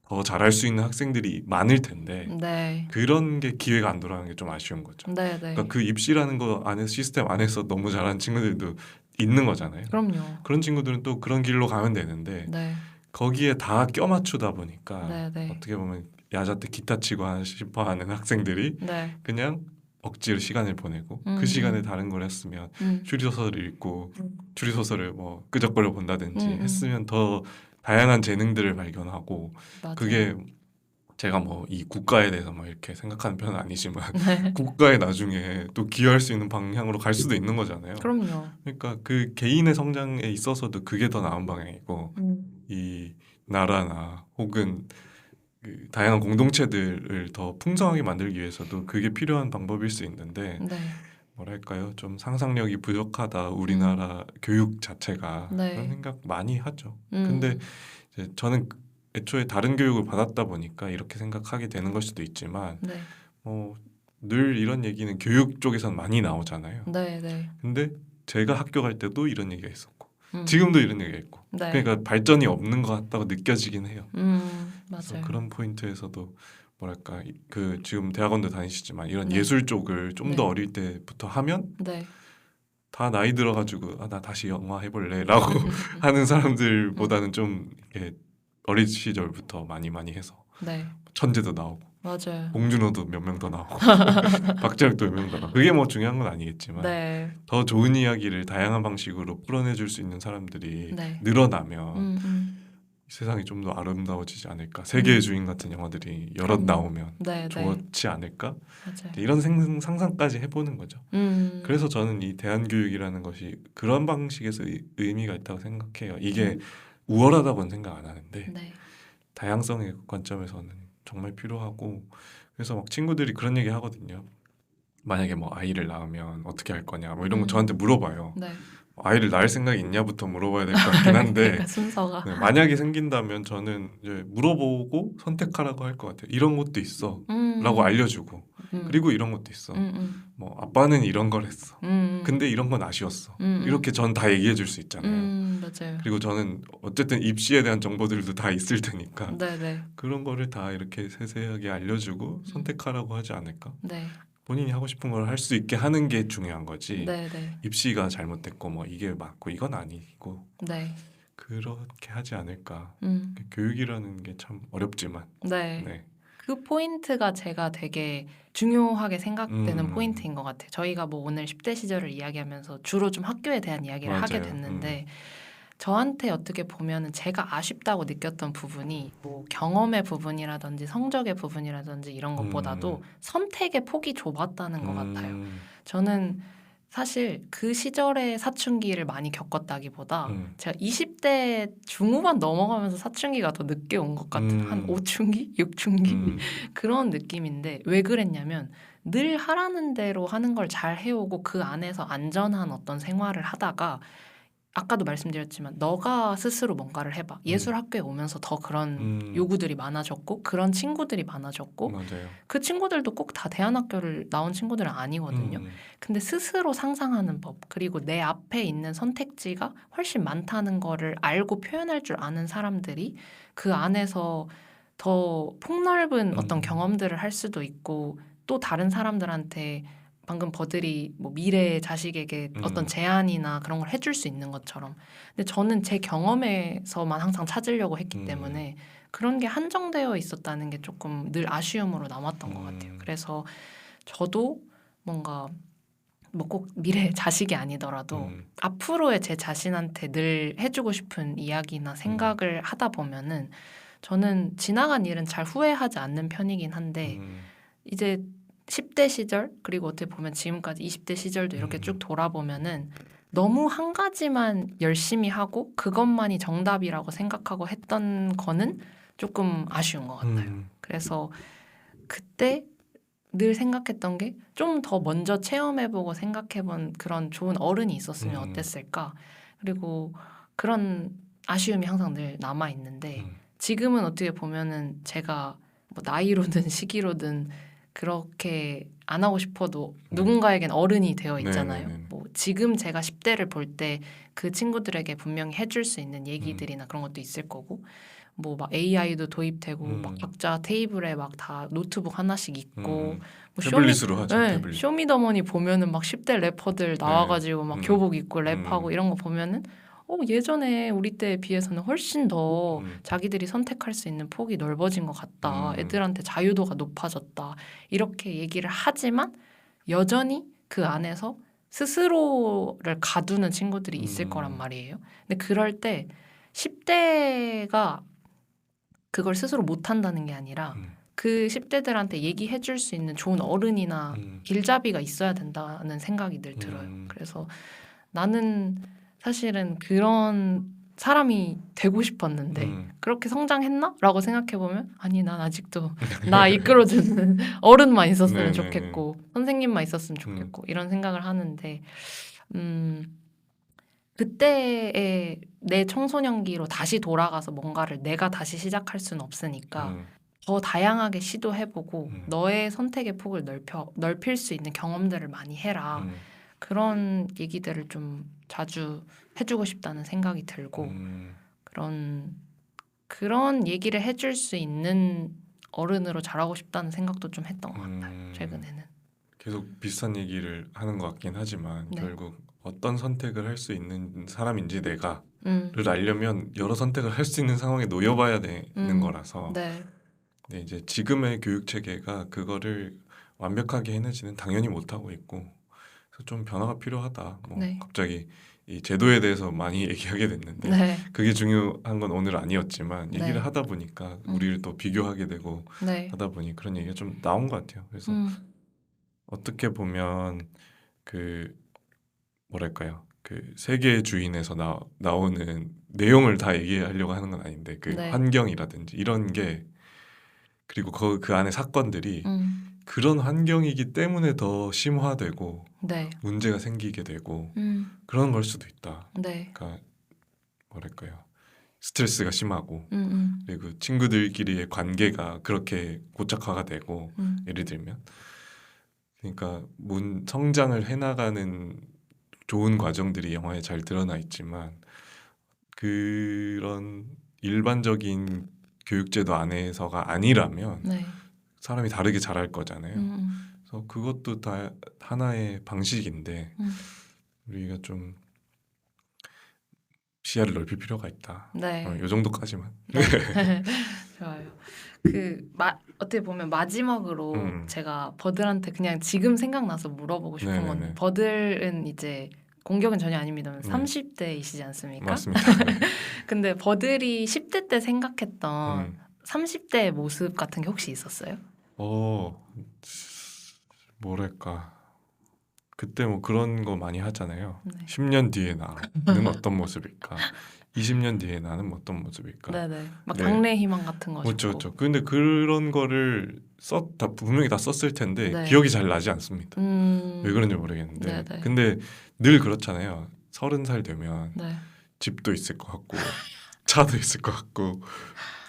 [SPEAKER 2] 더 잘할 수 있는 학생들이 많을 텐데
[SPEAKER 1] 네.
[SPEAKER 2] 그런 게 기회가 안 돌아가는 게 좀 아쉬운 거죠.
[SPEAKER 1] 네. 네.
[SPEAKER 2] 그러니까 그 입시라는 거 안에 시스템 안에서 너무 잘하는 친구들도 있는 거잖아요.
[SPEAKER 1] 그럼요.
[SPEAKER 2] 그런 친구들은 또 그런 길로 가면 되는데
[SPEAKER 1] 네.
[SPEAKER 2] 거기에 다 껴맞추다 보니까
[SPEAKER 1] 네. 네.
[SPEAKER 2] 어떻게 보면 야자 때 기타 치고 싶어하는 학생들이
[SPEAKER 1] 네.
[SPEAKER 2] 그냥 억지로 시간을 보내고 그 시간에 다른 걸 했으면 추리소설을 읽고 추리소설을 뭐 끄적거려 본다든지 했으면 더 다양한 재능들을 발견하고
[SPEAKER 1] 맞아요.
[SPEAKER 2] 그게 제가 뭐 이 국가에 대해서 막 이렇게 생각하는 편은 아니지만
[SPEAKER 1] 네.
[SPEAKER 2] 국가에 나중에 또 기여할 수 있는 방향으로 갈 수도 있는 거잖아요.
[SPEAKER 1] 그럼요.
[SPEAKER 2] 그러니까 그 개인의 성장에 있어서도 그게 더 나은 방향이고 이 나라나 혹은 그 다양한 공동체들을 더 풍성하게 만들기 위해서도 그게 필요한 방법일 수 있는데
[SPEAKER 1] 네.
[SPEAKER 2] 뭐랄까요 좀 상상력이 부족하다 우리나라 교육 자체가
[SPEAKER 1] 네.
[SPEAKER 2] 그런 생각 많이 하죠. 근데 이제 저는 애초에 다른 교육을 받았다 보니까 이렇게 생각하게 되는 걸 수도 있지만
[SPEAKER 1] 네.
[SPEAKER 2] 늘 이런 얘기는 교육 쪽에서는 많이 나오잖아요.
[SPEAKER 1] 네. 네.
[SPEAKER 2] 근데 제가 학교 갈 때도 이런 얘기가 있었고 지금도 이런 얘기가 있고
[SPEAKER 1] 네.
[SPEAKER 2] 그러니까 발전이 없는 것 같다고 느껴지긴 해요. 그래서
[SPEAKER 1] 맞아요.
[SPEAKER 2] 그런 포인트에서도 뭐랄까 그 지금 대학원도 다니시지만 이런
[SPEAKER 1] 네.
[SPEAKER 2] 예술 쪽을 좀 더
[SPEAKER 1] 네.
[SPEAKER 2] 어릴 때부터 하면
[SPEAKER 1] 네.
[SPEAKER 2] 다 나이 들어가지고 나 다시 영화 해볼래라고 하는 사람들보다는 좀 이렇게 어린 시절부터 많이 해서
[SPEAKER 1] 네.
[SPEAKER 2] 천재도 나오고
[SPEAKER 1] 맞아요.
[SPEAKER 2] 봉준호도 몇 명 더 나오고 박재혁도 몇 명 더 나오고 그게 뭐 중요한 건 아니겠지만
[SPEAKER 1] 네.
[SPEAKER 2] 더 좋은 이야기를 다양한 방식으로 풀어내줄 수 있는 사람들이
[SPEAKER 1] 네.
[SPEAKER 2] 늘어나면
[SPEAKER 1] 음.
[SPEAKER 2] 세상이 좀 더 아름다워지지 않을까. 세계의 주인 같은 영화들이 여럿 나오면
[SPEAKER 1] 네. 네.
[SPEAKER 2] 좋지 않을까.
[SPEAKER 1] 맞아요.
[SPEAKER 2] 이런 상상까지 해보는 거죠. 그래서 저는 이 대안교육이라는 것이 그런 방식에서 의미가 있다고 생각해요. 이게 우월하다고는 생각 안 하는데
[SPEAKER 1] 네.
[SPEAKER 2] 다양성의 관점에서는 정말 필요하고 그래서 막 친구들이 그런 얘기 하거든요. 만약에 뭐 아이를 낳으면 어떻게 할 거냐 뭐 이런 거 저한테 물어봐요.
[SPEAKER 1] 네.
[SPEAKER 2] 아이를 낳을 생각이 있냐부터 물어봐야 될 것 같긴 한데
[SPEAKER 1] 그러니까 순서가.
[SPEAKER 2] 네, 만약에 생긴다면 저는 이제 물어보고 선택하라고 할 것 같아요. 이런 것도 있어 라고 알려주고 그리고 이런 것도 있어. 뭐 아빠는 이런 걸 했어. 근데 이런 건 아쉬웠어. 이렇게 전 다 얘기해 줄 수 있잖아요.
[SPEAKER 1] 맞아요.
[SPEAKER 2] 그리고 저는 어쨌든 입시에 대한 정보들도 다 있을 테니까
[SPEAKER 1] 네네.
[SPEAKER 2] 그런 거를 다 이렇게 세세하게 알려주고 선택하라고 하지 않을까.
[SPEAKER 1] 네.
[SPEAKER 2] 본인이 하고 싶은 걸 할 수 있게 하는 게 중요한 거지.
[SPEAKER 1] 네네.
[SPEAKER 2] 입시가 잘못됐고 뭐 이게 맞고 이건 아니고
[SPEAKER 1] 네.
[SPEAKER 2] 그렇게 하지 않을까.
[SPEAKER 1] 음.
[SPEAKER 2] 교육이라는 게 참 어렵지만
[SPEAKER 1] 네.
[SPEAKER 2] 네.
[SPEAKER 1] 그 포인트가 제가 되게 중요하게 생각되는 포인트인 것 같아요. 저희가 뭐 오늘 10대 시절을 이야기하면서 주로 좀 학교에 대한 이야기를 하게
[SPEAKER 2] 맞아요.
[SPEAKER 1] 됐는데 저한테 어떻게 보면은 제가 아쉽다고 느꼈던 부분이 뭐 경험의 부분이라든지 성적의 부분이라든지 이런 것보다도 선택의 폭이 좁았다는 것 같아요. 저는 사실 그 시절의 사춘기를 많이 겪었다기보다 제가 20대 중후반 넘어가면서 사춘기가 더 늦게 온 것 같은 한 5춘기? 6춘기? 그런 느낌인데 왜 그랬냐면 늘 하라는 대로 하는 걸 잘 해오고 그 안에서 안전한 어떤 생활을 하다가 아까도 말씀드렸지만 너가 스스로 뭔가를 해봐. 예술 학교에 오면서 더 그런 요구들이 많아졌고 그런 친구들이 많아졌고
[SPEAKER 2] 맞아요.
[SPEAKER 1] 그 친구들도 꼭 다 대안학교를 나온 친구들은 아니거든요. 근데 스스로 상상하는 법 그리고 내 앞에 있는 선택지가 훨씬 많다는 거를 알고 표현할 줄 아는 사람들이 그 안에서 더 폭넓은 어떤 경험들을 할 수도 있고 또 다른 사람들한테 방금 버들이 뭐 미래의 자식에게 어떤 제안이나 그런 걸 해줄 수 있는 것처럼. 근데 저는 제 경험에서만 항상 찾으려고 했기 때문에 그런 게 한정되어 있었다는 게 조금 늘 아쉬움으로 남았던 것 같아요. 그래서 저도 뭔가 뭐 꼭 미래의 자식이 아니더라도 앞으로의 제 자신한테 늘 해주고 싶은 이야기나 생각을 하다 보면은 저는 지나간 일은 잘 후회하지 않는 편이긴 한데 이제 10대 시절 그리고 어떻게 보면 지금까지 20대 시절도 이렇게 쭉 돌아보면은 너무 한 가지만 열심히 하고 그것만이 정답이라고 생각하고 했던 거는 조금 아쉬운 것 같아요. 그래서 그때 늘 생각했던 게 좀 더 먼저 체험해보고 생각해본 그런 좋은 어른이 있었으면 어땠을까. 그리고 그런 아쉬움이 항상 늘 남아있는데 지금은 어떻게 보면은 제가 뭐 나이로든 시기로든 그렇게 안 하고 싶어도 누군가에겐 어른이 되어 있잖아요.
[SPEAKER 2] 네네네.
[SPEAKER 1] 뭐 지금 제가 10대를 볼 때 그 친구들에게 분명히 해줄 수 있는 얘기들이나 그런 것도 있을 거고 뭐 막 AI도 도입되고 막 각자 테이블에 막 다 노트북 하나씩 있고 뭐
[SPEAKER 2] 태블릿으로 하죠.
[SPEAKER 1] 네,
[SPEAKER 2] 태블릿.
[SPEAKER 1] 쇼미더머니 보면은 막 10대 래퍼들 나와가지고 막 교복 입고 랩하고 이런 거 보면은 예전에 우리 때에 비해서는 훨씬 더 자기들이 선택할 수 있는 폭이 넓어진 것 같다. 애들한테 자유도가 높아졌다. 이렇게 얘기를 하지만 여전히 그 안에서 스스로를 가두는 친구들이 있을 거란 말이에요. 근데 그럴 때 10대가 그걸 스스로 못한다는 게 아니라 그 10대들한테 얘기해 줄 수 있는 좋은 어른이나 길잡이가 있어야 된다는 생각이 늘 들어요. 그래서 나는 사실은 그런 사람이 되고 싶었는데 그렇게 성장했나? 라고 생각해보면 아니 난 아직도 나 이끌어주는 어른만 있었으면 좋겠고 선생님만 있었으면 좋겠고 이런 생각을 하는데 그때의 내 청소년기로 다시 돌아가서 뭔가를 내가 다시 시작할 수는 없으니까 더 다양하게 시도해보고 너의 선택의 폭을 넓힐 수 있는 경험들을 많이 해라. 그런 얘기들을 좀 자주 해주고 싶다는 생각이 들고 그런 얘기를 해줄 수 있는 어른으로 자라고 싶다는 생각도 좀 했던 것 같아요. 최근에는.
[SPEAKER 2] 계속 비슷한 얘기를 하는 것 같긴 하지만
[SPEAKER 1] 네.
[SPEAKER 2] 결국 어떤 선택을 할 수 있는 사람인지 내가를 알려면 여러 선택을 할 수 있는 상황에 놓여봐야 되는 거라서
[SPEAKER 1] 네.
[SPEAKER 2] 근데 이제 지금의 교육 체계가 그거를 완벽하게 해내지는 당연히 못하고 있고 그래서 좀 변화가 필요하다. 뭐
[SPEAKER 1] 네.
[SPEAKER 2] 갑자기 이 제도에 대해서 많이 얘기하게 됐는데
[SPEAKER 1] 네.
[SPEAKER 2] 그게 중요한 건 오늘 아니었지만
[SPEAKER 1] 네.
[SPEAKER 2] 얘기를 하다 보니까 우리를 또 비교하게 되고
[SPEAKER 1] 네.
[SPEAKER 2] 하다 보니 그런 얘기가 좀 나온 것 같아요. 그래서 어떻게 보면 그 뭐랄까요? 그 세계의 주인에서 나오는 내용을 다 얘기하려고 하는 건 아닌데 그
[SPEAKER 1] 네.
[SPEAKER 2] 환경이라든지 이런 게 그리고 그 안에 사건들이 그런 환경이기 때문에 더 심화되고
[SPEAKER 1] 네.
[SPEAKER 2] 문제가 생기게 되고 그런 걸 수도 있다.
[SPEAKER 1] 네.
[SPEAKER 2] 그러니까 뭐랄까요? 스트레스가 심하고 그리고 친구들끼리의 관계가 그렇게 고착화가 되고 예를 들면 그러니까 성장을 해나가는 좋은 과정들이 영화에 잘 드러나 있지만 그런 일반적인 교육제도 안에서가 아니라면
[SPEAKER 1] 네.
[SPEAKER 2] 사람이 다르게 자랄 거잖아요. 그래서 그것도 다 하나의 방식인데 우리가 좀 시야를 넓힐 필요가 있다.
[SPEAKER 1] 네.
[SPEAKER 2] 요 정도까지만.
[SPEAKER 1] 네. 좋아요. 어떻게 보면 마지막으로 제가 버들한테 그냥 지금 생각나서 물어보고 싶은
[SPEAKER 2] 네네네.
[SPEAKER 1] 건데 버들은 이제 공격은 전혀 아닙니다만
[SPEAKER 2] 네.
[SPEAKER 1] 30대이시지 않습니까?
[SPEAKER 2] 맞습니다. 네.
[SPEAKER 1] 근데 버들이 10대 때 생각했던 30대의 모습 같은 게 혹시 있었어요?
[SPEAKER 2] 뭐랄까. 그때 뭐 그런 거 많이 하잖아요.
[SPEAKER 1] 네.
[SPEAKER 2] 10년 뒤에 나는 어떤 모습일까? 20년 뒤에 나는 어떤 모습일까?
[SPEAKER 1] 네네. 막
[SPEAKER 2] 네.
[SPEAKER 1] 장래 희망 같은 거
[SPEAKER 2] 그렇죠,
[SPEAKER 1] 적고.
[SPEAKER 2] 그렇죠. 근데 그런 거를 분명히 다 썼을 텐데
[SPEAKER 1] 네.
[SPEAKER 2] 기억이 잘 나지 않습니다. 왜 그런지 모르겠는데.
[SPEAKER 1] 네네.
[SPEAKER 2] 근데 늘 그렇잖아요. 30살 되면
[SPEAKER 1] 네.
[SPEAKER 2] 집도 있을 것 같고 차도 있을 것 같고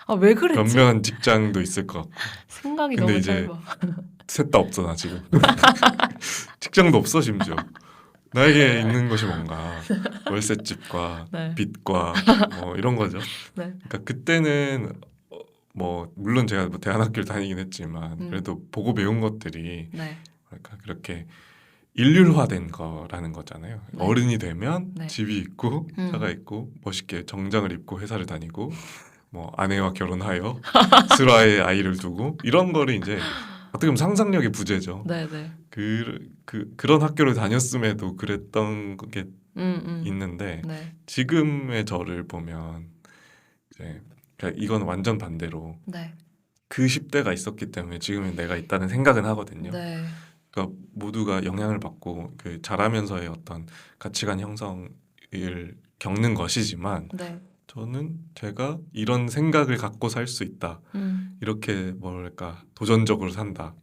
[SPEAKER 1] 아, 왜 그랬지?
[SPEAKER 2] 변명한 직장도 있을 것 같고.
[SPEAKER 1] 생각이
[SPEAKER 2] 근데
[SPEAKER 1] 너무
[SPEAKER 2] 이제
[SPEAKER 1] 짧아.
[SPEAKER 2] 셋 다 없어 나 지금. 직장도 없어 심지어. 나에게 있는 것이 뭔가 월세집과
[SPEAKER 1] 네.
[SPEAKER 2] 빚과 뭐 이런 거죠.
[SPEAKER 1] 네.
[SPEAKER 2] 그러니까 그때는 뭐 물론 제가 뭐 대안학교를 다니긴 했지만 그래도 보고 배운 것들이
[SPEAKER 1] 네.
[SPEAKER 2] 그러니까 그렇게 일률화된 거라는 거잖아요.
[SPEAKER 1] 네.
[SPEAKER 2] 어른이 되면
[SPEAKER 1] 네.
[SPEAKER 2] 집이 있고 차가 있고 멋있게 정장을 입고 회사를 다니고 뭐 아내와 결혼하여 슬화의 아이를 두고 이런 거를 이제 어떻게 보면 상상력의 부재죠.
[SPEAKER 1] 네네.
[SPEAKER 2] 그런 학교를 다녔음에도 그랬던 게 있는데
[SPEAKER 1] 네.
[SPEAKER 2] 지금의 저를 보면 이제 그러니까 이건 완전 반대로
[SPEAKER 1] 네.
[SPEAKER 2] 그 10대가 있었기 때문에 지금의 내가 있다는 생각은 하거든요.
[SPEAKER 1] 네.
[SPEAKER 2] 그러니까 모두가 영향을 받고 그 자라면서의 어떤 가치관 형성을 겪는 것이지만
[SPEAKER 1] 네.
[SPEAKER 2] 저는 제가 이런 생각을 갖고 살 수 있다. 이렇게 뭐랄까 도전적으로 산다.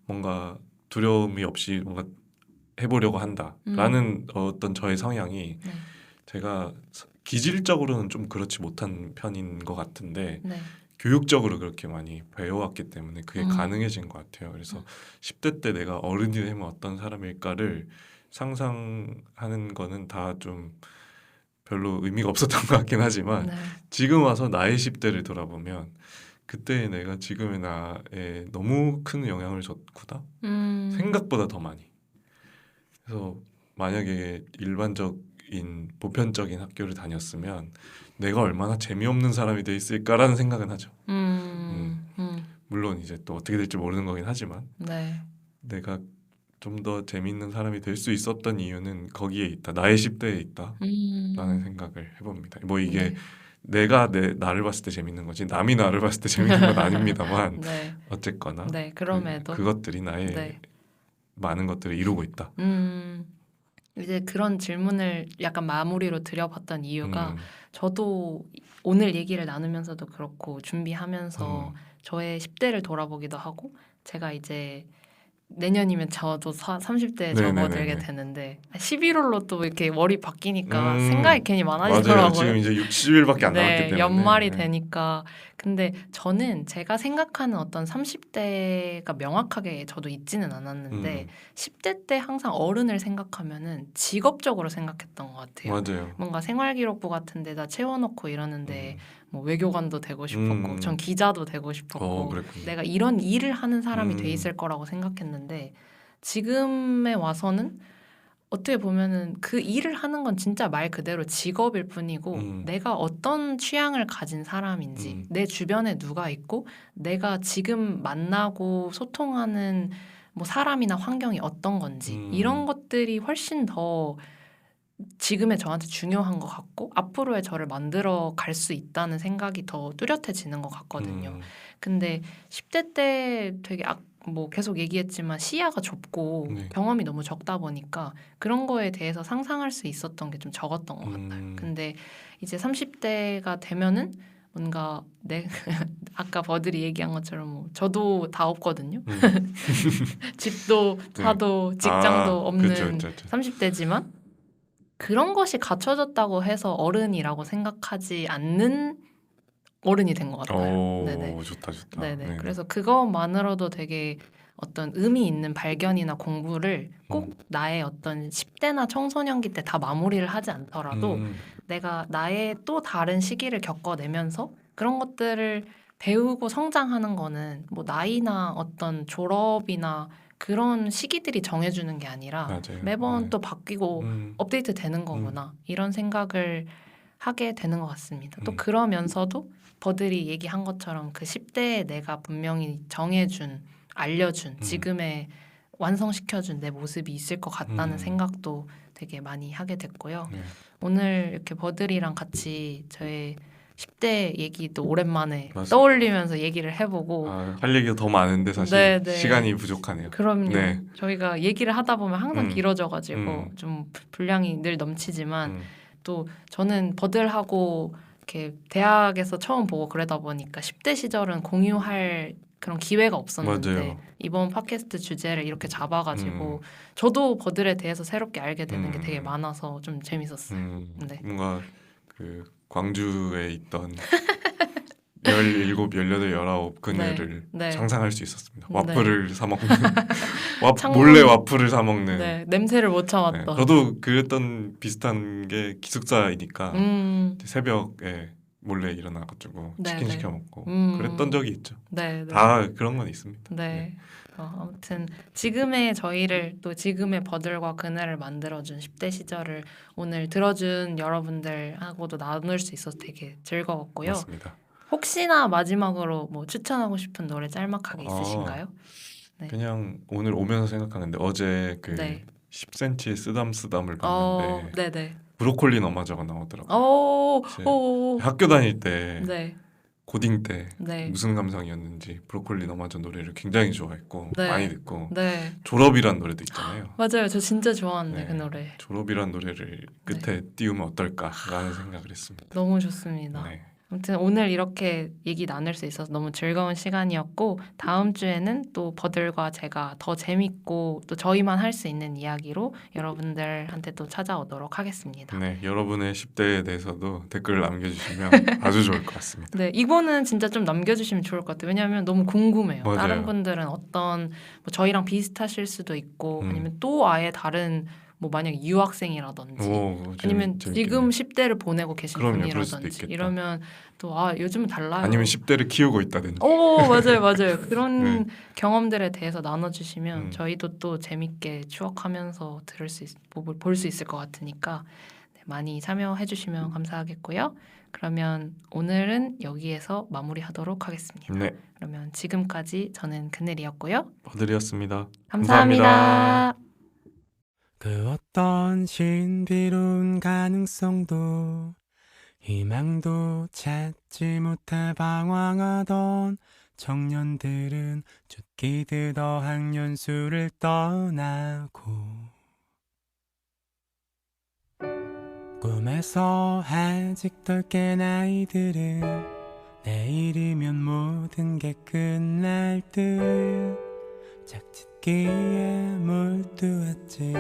[SPEAKER 2] 뭔가 두려움이 없이 뭔가 해보려고 한다라는 어떤 저의 성향이
[SPEAKER 1] 네.
[SPEAKER 2] 제가 기질적으로는 좀 그렇지 못한 편인 것 같은데
[SPEAKER 1] 네.
[SPEAKER 2] 교육적으로 그렇게 많이 배워왔기 때문에 그게 가능해진 것 같아요. 그래서 10대 때 내가 어른이 되면 어떤 사람일까를 상상하는 거는 다 좀 별로 의미가 없었던 것 같긴 하지만
[SPEAKER 1] 네.
[SPEAKER 2] 지금 와서 나의 10대를 돌아보면 그때의 내가 지금의 나에 너무 큰 영향을 줬구나. 생각보다 더 많이. 그래서 만약에 일반적인 보편적인 학교를 다녔으면 내가 얼마나 재미없는 사람이 돼 있을까라는 생각은 하죠. 물론 이제 또 어떻게 될지 모르는 거긴 하지만
[SPEAKER 1] 네.
[SPEAKER 2] 내가 좀 더 재미있는 사람이 될 수 있었던 이유는 거기에 있다. 나의 10대에 있다라는 생각을 해봅니다. 뭐 이게
[SPEAKER 1] 네.
[SPEAKER 2] 내가 나를 봤을 때 재밌는 거지 남이 나를 봤을 때 재밌는 건 아닙니다만
[SPEAKER 1] 네.
[SPEAKER 2] 어쨌거나
[SPEAKER 1] 네. 그럼에도
[SPEAKER 2] 그것들이 나의
[SPEAKER 1] 네.
[SPEAKER 2] 많은 것들을 이루고 있다.
[SPEAKER 1] 이제 그런 질문을 약간 마무리로 드려봤던 이유가 저도 오늘 얘기를 나누면서도 그렇고 준비하면서 저의 10대를 돌아보기도 하고 제가 이제 내년이면 저도 30대에 접어들게 되는데 11월로 또 이렇게 월이 바뀌니까 생각이 괜히 많아지더라고요.
[SPEAKER 2] 맞아요. 지금 이제 60일밖에 안 남았기 때문에
[SPEAKER 1] 연말이 되니까. 근데 저는 제가 생각하는 어떤 30대가 명확하게 저도 있지는 않았는데 10대 때 항상 어른을 생각하면은 직업적으로 생각했던 것 같아요.
[SPEAKER 2] 맞아요.
[SPEAKER 1] 뭔가 생활기록부 같은 데다 채워놓고 이러는데 뭐 외교관도 되고 싶었고 전 기자도 되고 싶었고
[SPEAKER 2] 그랬군요.
[SPEAKER 1] 내가 이런 일을 하는 사람이 돼 있을 거라고 생각했는데 지금에 와서는 어떻게 보면은 그 일을 하는 건 진짜 말 그대로 직업일 뿐이고 내가 어떤 취향을 가진 사람인지 내 주변에 누가 있고 내가 지금 만나고 소통하는 뭐 사람이나 환경이 어떤 건지 이런 것들이 훨씬 더 지금의 저한테 중요한 것 같고 앞으로의 저를 만들어 갈 수 있다는 생각이 더 뚜렷해지는 것 같거든요. 근데 10대 때 되게 뭐 계속 얘기했지만 시야가 좁고 경험이 너무 적다 보니까 그런 거에 대해서 상상할 수 있었던 게 좀 적었던 것 같아요. 근데 이제 30대가 되면은 뭔가 아까 버들이 얘기한 것처럼 뭐 저도 다 없거든요. 집도 차도 직장도 없는
[SPEAKER 2] 그쵸.
[SPEAKER 1] 30대지만 그런 것이 갖춰졌다고 해서 어른이라고 생각하지 않는 어른이 된 것 같아요. 네네.
[SPEAKER 2] 좋다.
[SPEAKER 1] 네네.
[SPEAKER 2] 네네.
[SPEAKER 1] 그래서 그것만으로도 되게 어떤 의미 있는 발견이나 공부를 꼭 나의 어떤 10대나 청소년기 때 다 마무리를 하지 않더라도 내가 나의 또 다른 시기를 겪어내면서 그런 것들을 배우고 성장하는 거는 뭐 나이나 어떤 졸업이나 그런 시기들이 정해주는 게 아니라
[SPEAKER 2] 맞아요.
[SPEAKER 1] 매번 또 바뀌고 업데이트 되는 거구나 이런 생각을 하게 되는 것 같습니다. 또 그러면서도 버들이 얘기한 것처럼 그 10대에 내가 분명히 정해준 알려준 지금의 완성시켜준 내 모습이 있을 것 같다는 생각도 되게 많이 하게 됐고요. 오늘 이렇게 버들이랑 같이 저의 10대 얘기도 오랜만에
[SPEAKER 2] 맞습니다.
[SPEAKER 1] 떠올리면서 얘기를 해보고
[SPEAKER 2] 할 얘기가 더 많은데 사실 시간이 부족하네요.
[SPEAKER 1] 그럼요. 저희가 얘기를 하다 보면 항상 길어져가지고 좀 분량이 늘 넘치지만 또 저는 버들하고 이렇게 대학에서 처음 보고 그러다 보니까 10대 시절은 공유할 그런 기회가 없었는데
[SPEAKER 2] 맞아요.
[SPEAKER 1] 이번 팟캐스트 주제를 이렇게 잡아가지고 저도 버들에 대해서 새롭게 알게 되는 게 되게 많아서 좀 재밌었어요. 네.
[SPEAKER 2] 뭔가 그 광주에 있던 17, 18, 19 그녀를 상상할 수 있었습니다. 와플을 사 먹는 몰래 와플을 사 먹는
[SPEAKER 1] 냄새를 못 참았던.
[SPEAKER 2] 저도 그랬던 비슷한 게 기숙사이니까 새벽에 몰래 일어나가지고 치킨 시켜 먹고 그랬던 적이 있죠. 다 그런 건 있습니다.
[SPEAKER 1] 아무튼 지금의 저희를 또 지금의 버들과 그네를 만들어준 10대 시절을 오늘 들어준 여러분들하고도 나눌 수 있어서 되게 즐거웠고요.
[SPEAKER 2] 맞습니다.
[SPEAKER 1] 혹시나 마지막으로 뭐 추천하고 싶은 노래 짤막하게 있으신가요?
[SPEAKER 2] 그냥 오늘 오면서 생각하는데 어제 그 10cm의 쓰담쓰담을 봤는데 브로콜리 너마저가 나오더라고요. 학교 다닐 때 고딩 때 무슨 감성이었는지 브로콜리 너마저 노래를 굉장히 좋아했고 많이 듣고 졸업이란 노래도 있잖아요.
[SPEAKER 1] 맞아요. 저 진짜 좋아하는데 그 노래.
[SPEAKER 2] 졸업이란 노래를 끝에 띄우면 어떨까라는 생각을 했습니다.
[SPEAKER 1] 너무 좋습니다. 아무튼 오늘 이렇게 얘기 나눌 수 있어서 너무 즐거운 시간이었고 다음 주에는 또 버들과 제가 더 재밌고 또 저희만 할 수 있는 이야기로 여러분들한테 또 찾아오도록 하겠습니다.
[SPEAKER 2] 네, 여러분의 10대에 대해서도 댓글을 남겨주시면 아주 좋을 것 같습니다.
[SPEAKER 1] 네, 이거는 진짜 좀 남겨주시면 좋을 것 같아요. 왜냐하면 너무 궁금해요.
[SPEAKER 2] 맞아요.
[SPEAKER 1] 다른 분들은 어떤 뭐 저희랑 비슷하실 수도 있고 아니면 또 아예 다른 뭐 만약에 유학생이라든지 아니면 지금 10대를 보내고 계신 분이라든지 이러면 또 요즘은 달라요.
[SPEAKER 2] 아니면 10대를 키우고 있다든지.
[SPEAKER 1] 맞아요. 그런 경험들에 대해서 나눠주시면 저희도 또 재밌게 추억하면서 볼 수 있을 것 같으니까 많이 참여해주시면 감사하겠고요. 그러면 오늘은 여기에서 마무리하도록 하겠습니다.
[SPEAKER 2] 네.
[SPEAKER 1] 그러면 지금까지 저는 그늘이었고요.
[SPEAKER 2] 버들이었습니다.
[SPEAKER 1] 감사합니다.
[SPEAKER 3] 그 어떤 신비로운 가능성도 희망도 찾지 못해 방황하던 청년들은 쫓기듯 어학연수를 떠나고 꿈에서 아직 덜 깬 아이들은 내일이면 모든 게 끝날 듯 짝짓기에 몰두했지.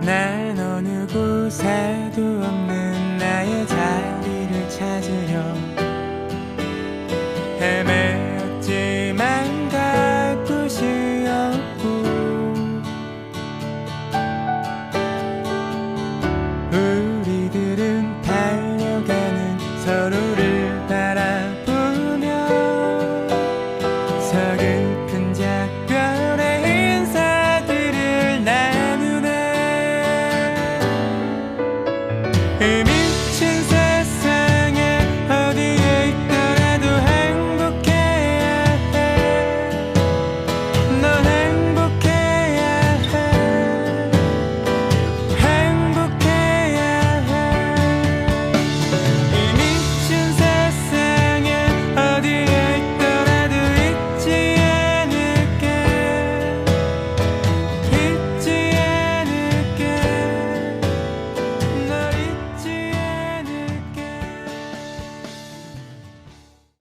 [SPEAKER 3] 난 어느 곳에도 없는